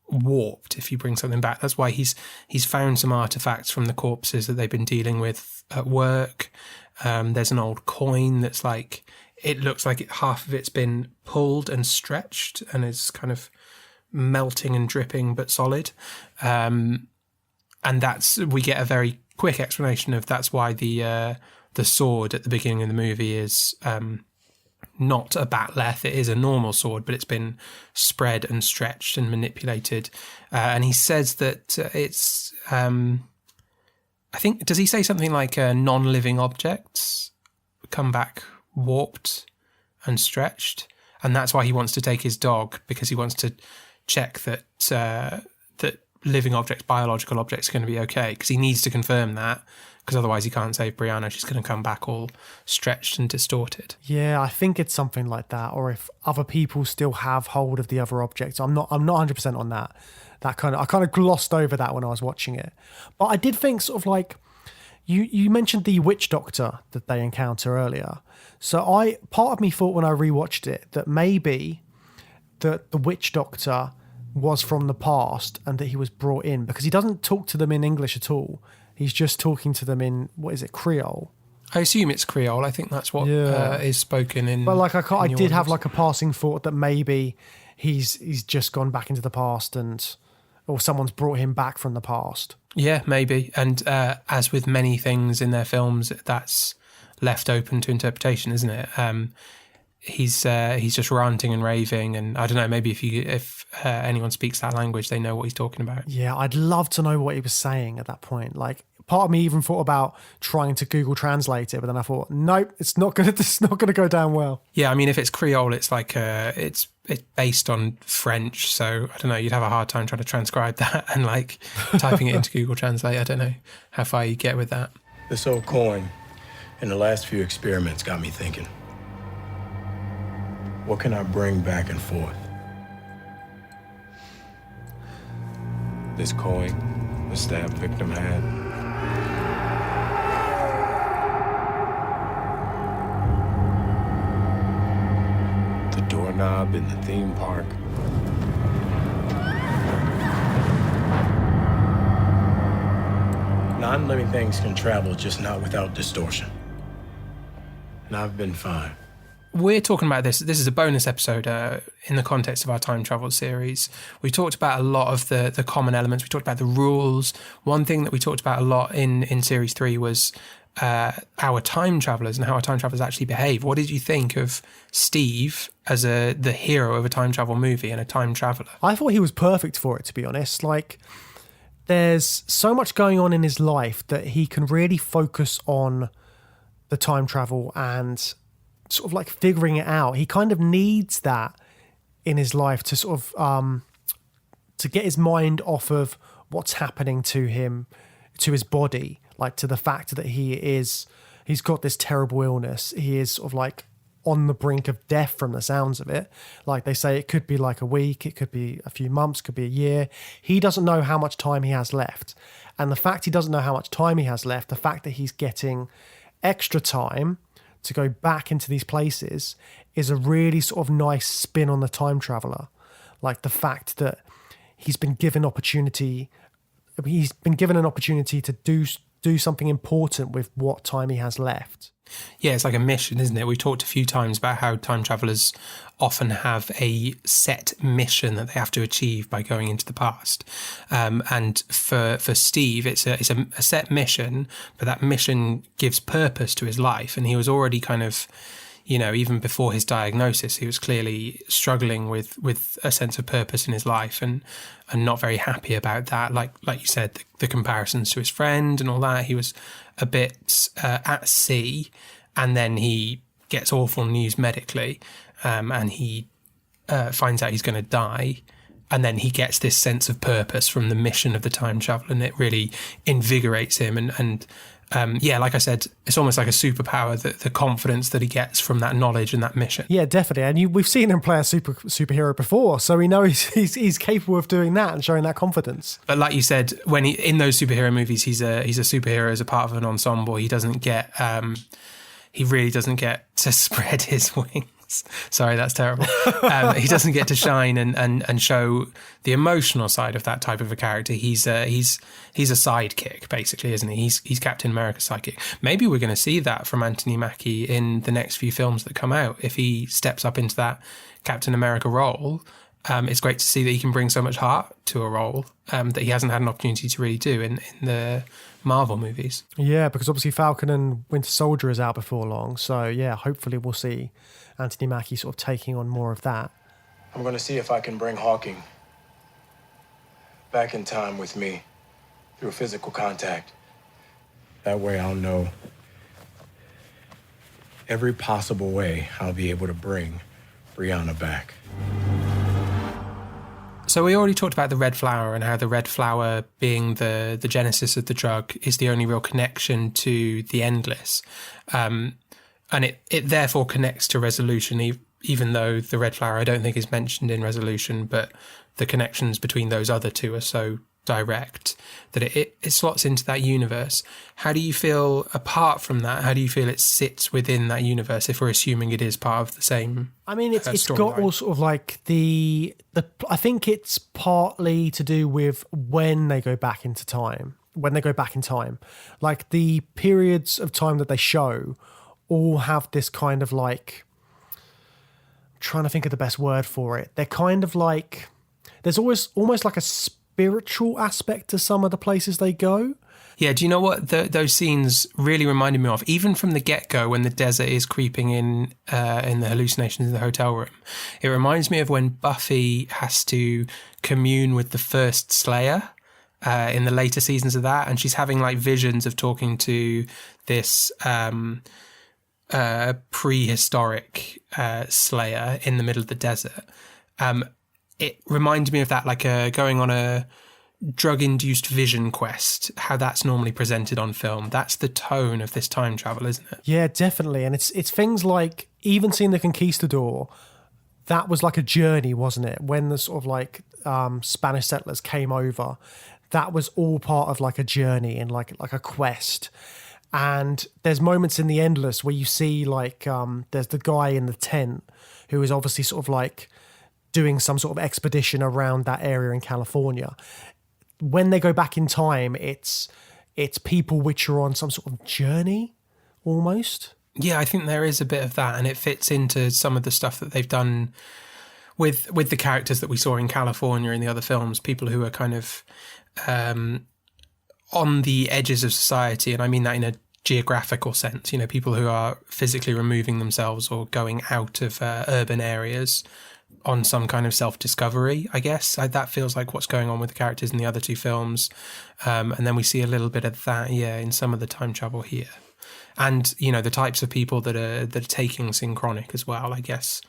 warped if you bring something back. That's why he's found some artifacts from the corpses that they've been dealing with at work. There's an old coin that's like, it looks like half of it's been pulled and stretched and is kind of melting and dripping but solid. And we get a very quick explanation of that's why the sword at the beginning of the movie is not a batleth. It is a normal sword, but it's been spread and stretched and manipulated. And he says that it's, I think, does he say something like non-living objects come back warped and stretched? And that's why he wants to take his dog, because he wants to check that that living objects, biological objects, are going to be okay, because he needs to confirm that, because otherwise he can't save Brianna. She's going to come back all stretched and distorted. Yeah, I think it's something like that. Or if other people still have hold of the other objects. I'm not 100% on that. I kind of glossed over that when I was watching it. But I did think sort of like, you mentioned the witch doctor that they encounter earlier. So part of me thought when I rewatched it that maybe that the witch doctor was from the past and that he was brought in, because he doesn't talk to them in English at all. He's just talking to them in, what is it, Creole? I assume it's Creole. I think that's what is spoken in. But like I did have like a passing thought that maybe he's just gone back into the past or someone's brought him back from the past. Yeah, maybe. And as with many things in their films, that's left open to interpretation, isn't it? He's just ranting and raving, and I don't know, maybe if anyone speaks that language, they know what he's talking about. Yeah, I'd love to know what he was saying at that point. Like, part of me even thought about trying to Google Translate it, but then I thought, nope, it's not gonna go down well. Yeah, I mean, if it's Creole, it's like it's based on French, so I don't know. You'd have a hard time trying to transcribe that and like typing it into Google Translate. I don't know how far you get with that. This old coin and the last few experiments got me thinking. What can I bring back and forth? This coin the stab victim had. The doorknob in the theme park. Non-living things can travel, just not without distortion. And I've been fine. We're talking about this. This is a bonus episode in the context of our time travel series. We talked about a lot of the common elements. We talked about the rules. One thing that we talked about a lot in series 3 was our time travelers and how our time travelers actually behave. What did you think of Steve as the hero of a time travel movie and a time traveler? I thought he was perfect for it, to be honest. Like, there's so much going on in his life that he can really focus on the time travel and sort of like figuring it out. He kind of needs that in his life to sort of to get his mind off of what's happening to him, to his body, like to the fact that he's got this terrible illness. He is sort of like on the brink of death from the sounds of it. Like they say, it could be like a week, it could be a few months, could be a year. He doesn't know how much time he has left. And the fact he doesn't know how much time he has left, the fact that he's getting extra time to go back into these places is a really sort of nice spin on the time traveler. Like the fact that he's been given an opportunity to do something important with what time he has left. Yeah, it's like a mission, isn't it? We've talked a few times about how time travelers often have a set mission that they have to achieve by going into the past. And for Steve, it's a set mission, but that mission gives purpose to his life. And he was already kind of, you know, even before his diagnosis, he was clearly struggling with a sense of purpose in his life and not very happy about that. Like you said, the comparisons to his friend and all that, he was a bit at sea, and then he gets awful news medically, and he finds out he's going to die, and then he gets this sense of purpose from the mission of the time travel, and it really invigorates him. And yeah, like I said, it's almost like a superpower, the confidence that he gets from that knowledge and that mission. Yeah, definitely. And we've seen him play a superhero before, so we know he's capable of doing that and showing that confidence. But like you said, when in those superhero movies, he's a superhero as a part of an ensemble. He doesn't get he really doesn't get to spread his wings. Sorry, that's terrible. He doesn't get to shine and show the emotional side of that type of a character. He's a sidekick, basically, isn't he? He's Captain America's sidekick. Maybe we're going to see that from Anthony Mackie in the next few films that come out. If he steps up into that Captain America role, it's great to see that he can bring so much heart to a role that he hasn't had an opportunity to really do in the Marvel movies. Yeah, because obviously Falcon and Winter Soldier is out before long. So yeah, hopefully we'll see Anthony Mackie sort of taking on more of that. I'm going to see if I can bring Hawking back in time with me through physical contact. That way I'll know every possible way I'll be able to bring Brianna back. So we already talked about the red flower and how the red flower, being the genesis of the drug, is the only real connection to the endless. And it therefore connects to Resolution, even though the red flower I don't think is mentioned in Resolution, but the connections between those other two are so direct that it slots into that universe. How do you feel apart from that? How do you feel it sits within that universe if we're assuming it is part of the same? I mean, it's got all sort of like the I think it's partly to do with when they go back into time. When they go back in time, like the periods of time that they show all have this kind of like, I'm trying to think of the best word for it. They're kind of like, there's always almost like a spiritual aspect to some of the places they go. Yeah, do you know what those scenes really reminded me of? Even from the get-go, when the desert is creeping in the hallucinations in the hotel room, it reminds me of when Buffy has to commune with the first Slayer in the later seasons of that, and she's having like visions of talking to this prehistoric slayer in the middle of the desert. It reminded me of that, like going on a drug-induced vision quest, how that's normally presented on film. That's the tone of this time travel, isn't it? Yeah, definitely. And it's things like, even seeing the Conquistador, that was like a journey, wasn't it? When the sort of like Spanish settlers came over, that was all part of like a journey and like a quest. And there's moments in The Endless where you see like there's the guy in the tent who is obviously sort of like doing some sort of expedition around that area in California. When they go back in time, it's people which are on some sort of journey almost. Yeah, I think there is a bit of that, and it fits into some of the stuff that they've done with the characters that we saw in California in the other films, people who are kind of on the edges of society, and I mean that in a geographical sense, you know, people who are physically removing themselves or going out of urban areas on some kind of self-discovery, I guess. That feels like what's going on with the characters in the other two films. And then we see a little bit of that, yeah, in some of the time travel here. And, you know, the types of people that are taking Synchronic as well, I guess,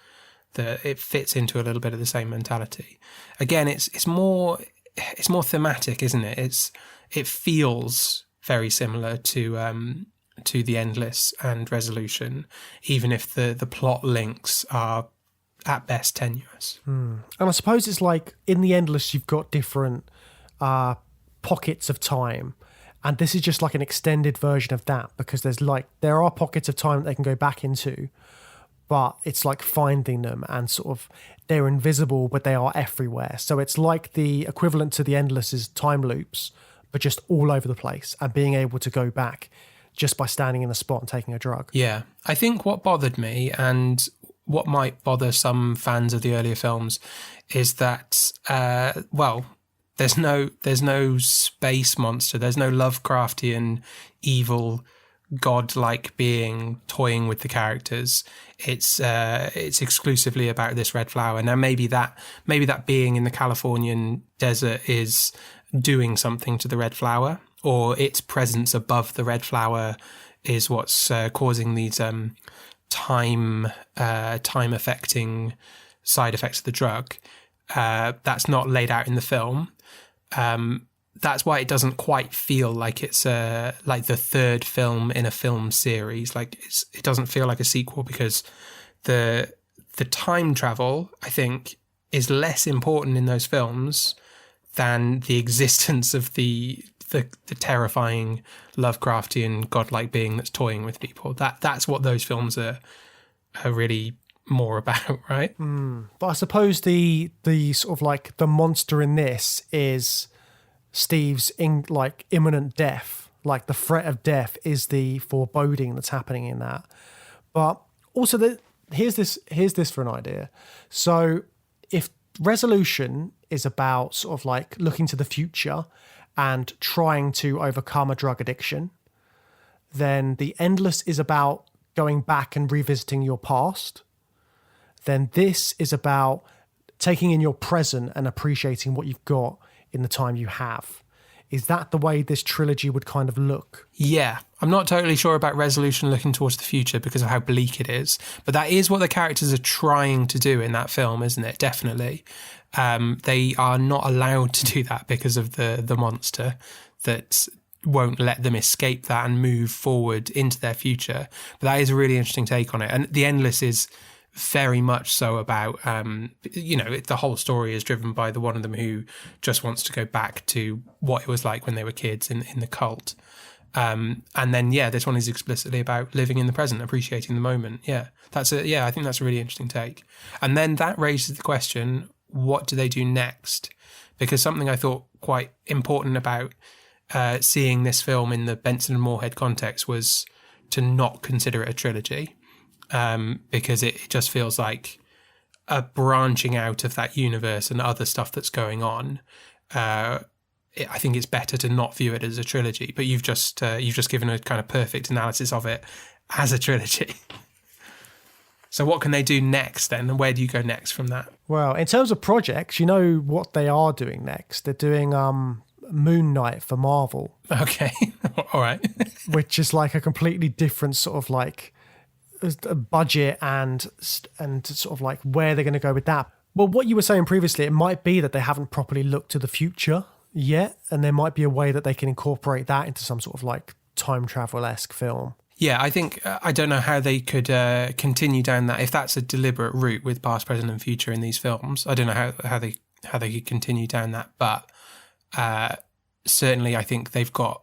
that it fits into a little bit of the same mentality. Again, it's more thematic, isn't it? It feels very similar to The Endless and Resolution, even if the plot links are at best tenuous. And I suppose it's like in The Endless, you've got different pockets of time, and this is just like an extended version of that, because there are pockets of time that they can go back into, but it's like finding them, and sort of they're invisible, but they are everywhere. So it's like the equivalent to The Endless is time loops, but just all over the place, and being able to go back just by standing in a spot and taking a drug. Yeah, I think what bothered me, and what might bother some fans of the earlier films, is that, there's no space monster, there's no Lovecraftian evil godlike being toying with the characters. It's exclusively about this red flower. Now maybe that being in the Californian desert is doing something to the red flower, or its presence above the red flower is what's causing these time affecting side effects of the drug. That's not laid out in the film. That's why it doesn't quite feel like it's like the third film in a film series. Like it doesn't feel like a sequel, because the time travel, I think, is less important in those films than the existence of the terrifying Lovecraftian godlike being that's toying with people. That's what those films are really more about, right? But I suppose the sort of like the monster in this is Steve's imminent death. Like the threat of death is the foreboding that's happening in that. But also here's this for an idea. So if Resolution is about sort of like looking to the future and trying to overcome a drug addiction, then The Endless is about going back and revisiting your past. Then this is about taking in your present and appreciating what you've got in the time you have. Is that the way this trilogy would kind of look? Yeah. I'm not totally sure about Resolution looking towards the future because of how bleak it is, but that is what the characters are trying to do in that film, isn't it? Definitely. They are not allowed to do that because of the monster that won't let them escape that and move forward into their future. But that is a really interesting take on it. And The Endless is very much so about, the whole story is driven by the one of them who just wants to go back to what it was like when they were kids in the cult. And then, this one is explicitly about living in the present, appreciating the moment. Yeah, I think that's a really interesting take. And then that raises the question, what do they do next? Because something I thought quite important about seeing this film in the Benson and Moorhead context was to not consider it a trilogy. Because it just feels like a branching out of that universe and other stuff that's going on. I think it's better to not view it as a trilogy, but you've just given a kind of perfect analysis of it as a trilogy. So what can they do next then? And where do you go next from that? Well, in terms of projects, you know what they are doing next. They're doing Moon Knight for Marvel. Okay, all right. Which is like a completely different sort of like budget and sort of like where they're going to go with that. Well, what you were saying previously, it might be that they haven't properly looked to the future yet, and there might be a way that they can incorporate that into some sort of like time travel-esque film. Yeah, I think, I don't know how they could continue down that, if that's a deliberate route with past, present and future in these films. I don't know how they could continue down that, but certainly I think they've got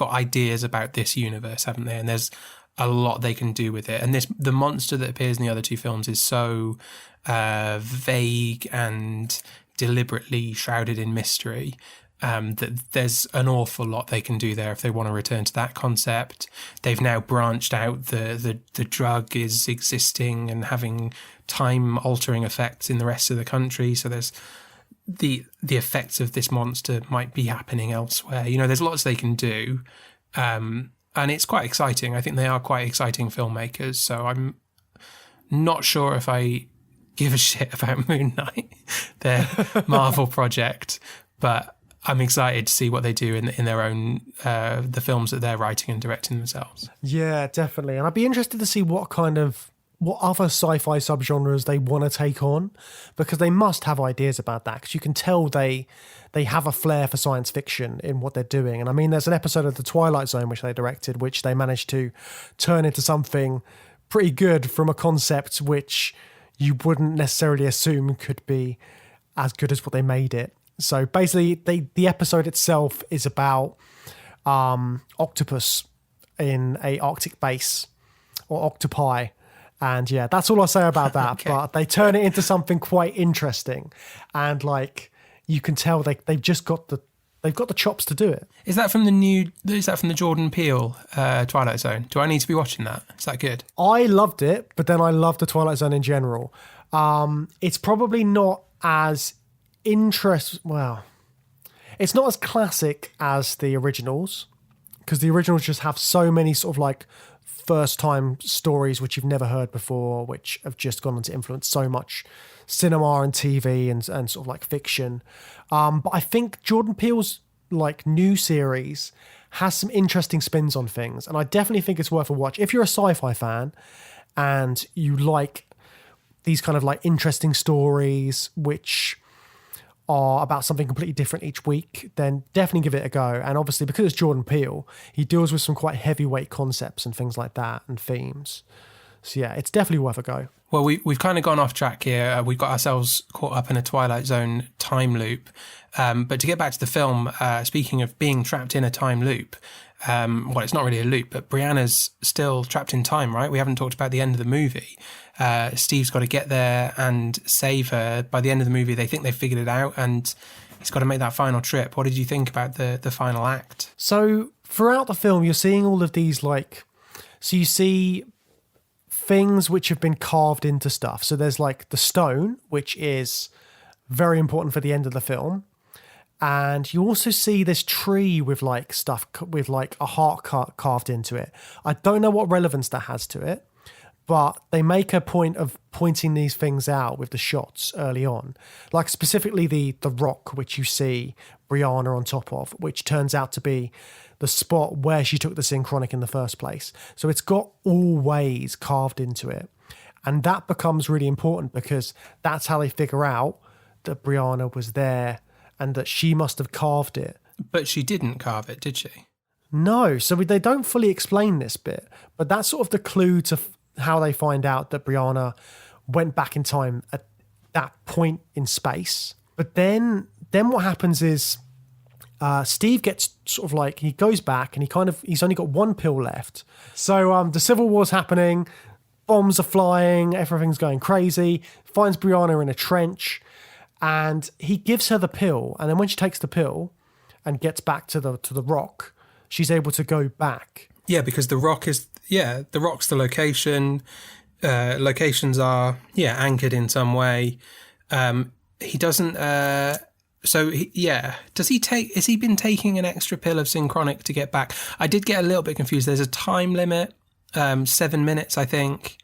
ideas about this universe, haven't they? And there's a lot they can do with it. And the monster that appears in the other two films is so vague and deliberately shrouded in mystery. That there's an awful lot they can do there if they want to return to that concept. They've now branched out. The drug is existing and having time-altering effects in the rest of the country. So there's the effects of this monster might be happening elsewhere. You know, there's lots they can do. And it's quite exciting. I think they are quite exciting filmmakers. So I'm not sure if I give a shit about Moon Knight, their Marvel project, but I'm excited to see what they do in their own, the films that they're writing and directing themselves. Yeah, definitely. And I'd be interested to see what other sci-fi subgenres they want to take on, because they must have ideas about that, because you can tell they have a flair for science fiction in what they're doing. And I mean, there's an episode of The Twilight Zone which they directed, which they managed to turn into something pretty good from a concept which you wouldn't necessarily assume could be as good as what they made it. So basically, the episode itself is about octopus in a Arctic base, or octopi. And yeah, that's all I'll say about that. Okay. But they turn it into something quite interesting. And like, you can tell they've got the chops to do it. Is that from the Jordan Peele Twilight Zone? Do I need to be watching that? Is that good? I loved it, but then I loved the Twilight Zone in general. It's probably not as it's not as classic as the originals, because the originals just have so many sort of like first time stories which you've never heard before, which have just gone on to influence so much cinema and TV and sort of like fiction. But I think Jordan Peele's like new series has some interesting spins on things, and I definitely think it's worth a watch. If you're a sci-fi fan and you like these kind of like interesting stories which are about something completely different each week, then definitely give it a go. And obviously, because it's Jordan Peele, he deals with some quite heavyweight concepts and things like that and themes. So yeah, it's definitely worth a go. Well, we've kind of gone off track here. We've got ourselves caught up in a Twilight Zone time loop. But to get back to the film, speaking of being trapped in a time loop, well, it's not really a loop, but Brianna's still trapped in time, right? We haven't talked about the end of the movie. Steve's got to get there and save her. By the end of the movie, they think they've figured it out, and he's got to make that final trip. What did you think about the final act? So throughout the film, you're seeing all of these so you see things which have been carved into stuff. So there's like the stone, which is very important for the end of the film. And you also see this tree with like stuff with like a heart carved into it. I don't know what relevance that has to it, but they make a point of pointing these things out with the shots early on. Like specifically the rock, which you see Brianna on top of, which turns out to be the spot where she took the Synchronic in the first place. So it's got all ways carved into it. And that becomes really important, because that's how they figure out that Brianna was there and that she must have carved it. But she didn't carve it, did she? No. So they don't fully explain this bit, but that's sort of the clue to how they find out that Brianna went back in time at that point in space. But then what happens is Steve gets sort of like, he goes back and he's only got one pill left. So the Civil War's happening, bombs are flying, everything's going crazy, finds Brianna in a trench, and he gives her the pill. And then when she takes the pill and gets back to the rock, she's able to go back. Yeah, because the rock's the location. Locations are, anchored in some way. He doesn't, has he been taking an extra pill of Synchronic to get back? I did get a little bit confused. There's a time limit, 7 minutes, I think,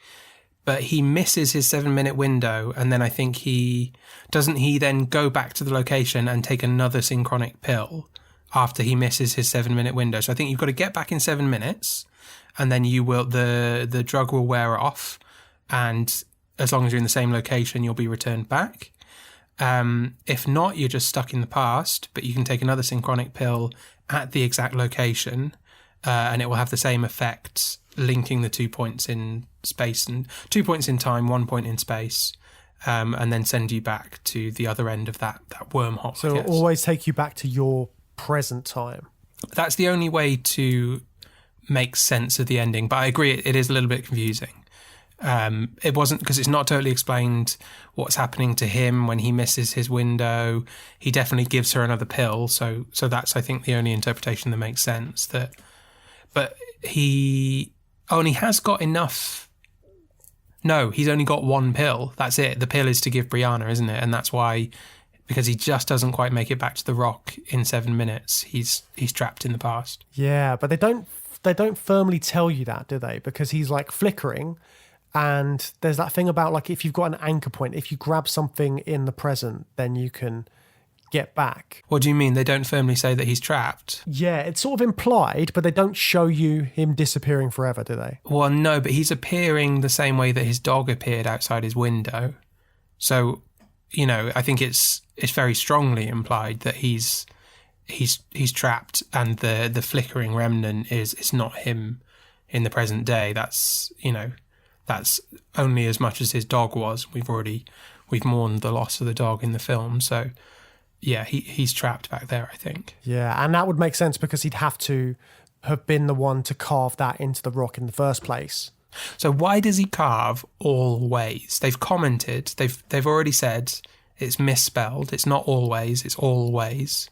but he misses his 7-minute window. And then I think he then go back to the location and take another Synchronic pill. after he misses his 7-minute window. So I think you've got to get back in 7 minutes, and then you will the drug will wear off, and as long as you're in the same location, you'll be returned back. If not, you're just stuck in the past, but you can take another Synchronic pill at the exact location, and it will have the same effect, linking the 2 points in space and 2 points in time, 1 point in space, and then send you back to the other end of that wormhole. So it'll always take you back to your present time. That's the only way to make sense of the ending, but I agree it is a little bit confusing. It wasn't, because it's not totally explained what's happening to him when he misses his window. He definitely gives her another pill, so that's, I think, the only interpretation that makes sense. But he only has got enough. No, he's only got one pill. That's it. The pill is to give Brianna, isn't it? And that's why, because he just doesn't quite make it back to the rock in 7 minutes. He's trapped in the past. Yeah, but they don't firmly tell you that, do they? Because he's like flickering. And there's that thing about, like, if you've got an anchor point, if you grab something in the present, then you can get back. What do you mean? They don't firmly say that he's trapped? Yeah, it's sort of implied, but they don't show you him disappearing forever, do they? Well, no, but he's appearing the same way that his dog appeared outside his window. So, you know, I think it's very strongly implied that he's trapped, and the flickering remnant is not him in the present day. That's, you know, that's only as much as his dog was. We've mourned the loss of the dog in the film. So, yeah, he's trapped back there, I think. Yeah, and that would make sense because he'd have to have been the one to carve that into the rock in the first place. So why does he carve always? They've commented. They've already said it's misspelled. It's not always. It's always.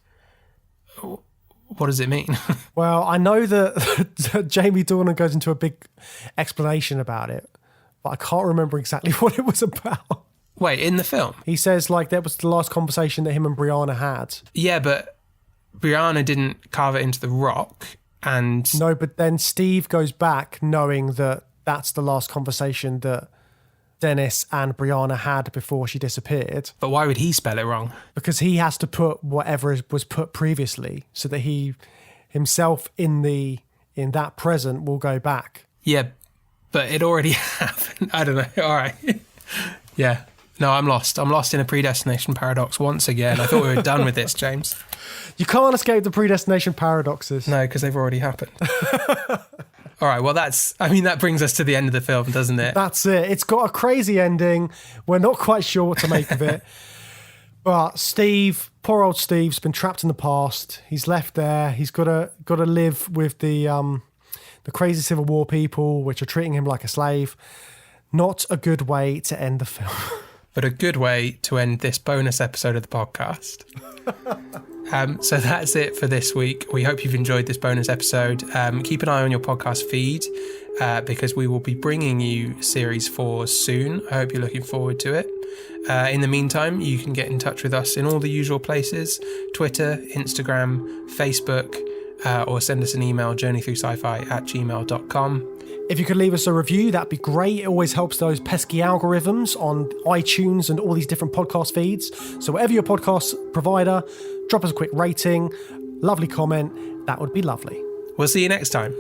What does it mean? Well, I know that Jamie Dornan goes into a big explanation about it, but I can't remember exactly what it was about. Wait, in the film? He says, like, that was the last conversation that him and Brianna had. Yeah, but Brianna didn't carve it into the rock, and... No, but then Steve goes back knowing that that's the last conversation that Dennis and Brianna had before she disappeared. But why would he spell it wrong? Because he has to put whatever was put previously so that he himself in that present will go back. Yeah, but it already happened. I don't know. All right. Yeah. No, I'm lost. I'm lost in a predestination paradox once again. I thought we were done with this, James. You can't escape the predestination paradoxes. No, because they've already happened. All right, well, that brings us to the end of the film, doesn't it? That's it. It's got a crazy ending. We're not quite sure what to make of it. But Steve, poor old Steve's been trapped in the past. He's left there. He's got to live with the crazy Civil War people, which are treating him like a slave. Not a good way to end the film. But a good way to end this bonus episode of the podcast. So that's it for this week. We hope you've enjoyed this bonus episode. Keep an eye on your podcast feed because we will be bringing you Series 4 soon. I hope you're looking forward to it. In the meantime, you can get in touch with us in all the usual places: Twitter, Instagram, Facebook, or send us an email, journeythroughsci-fi@gmail.com. If you could leave us a review, that'd be great. It always helps those pesky algorithms on iTunes and all these different podcast feeds. So whatever your podcast provider, drop us a quick rating, lovely comment. That would be lovely. We'll see you next time.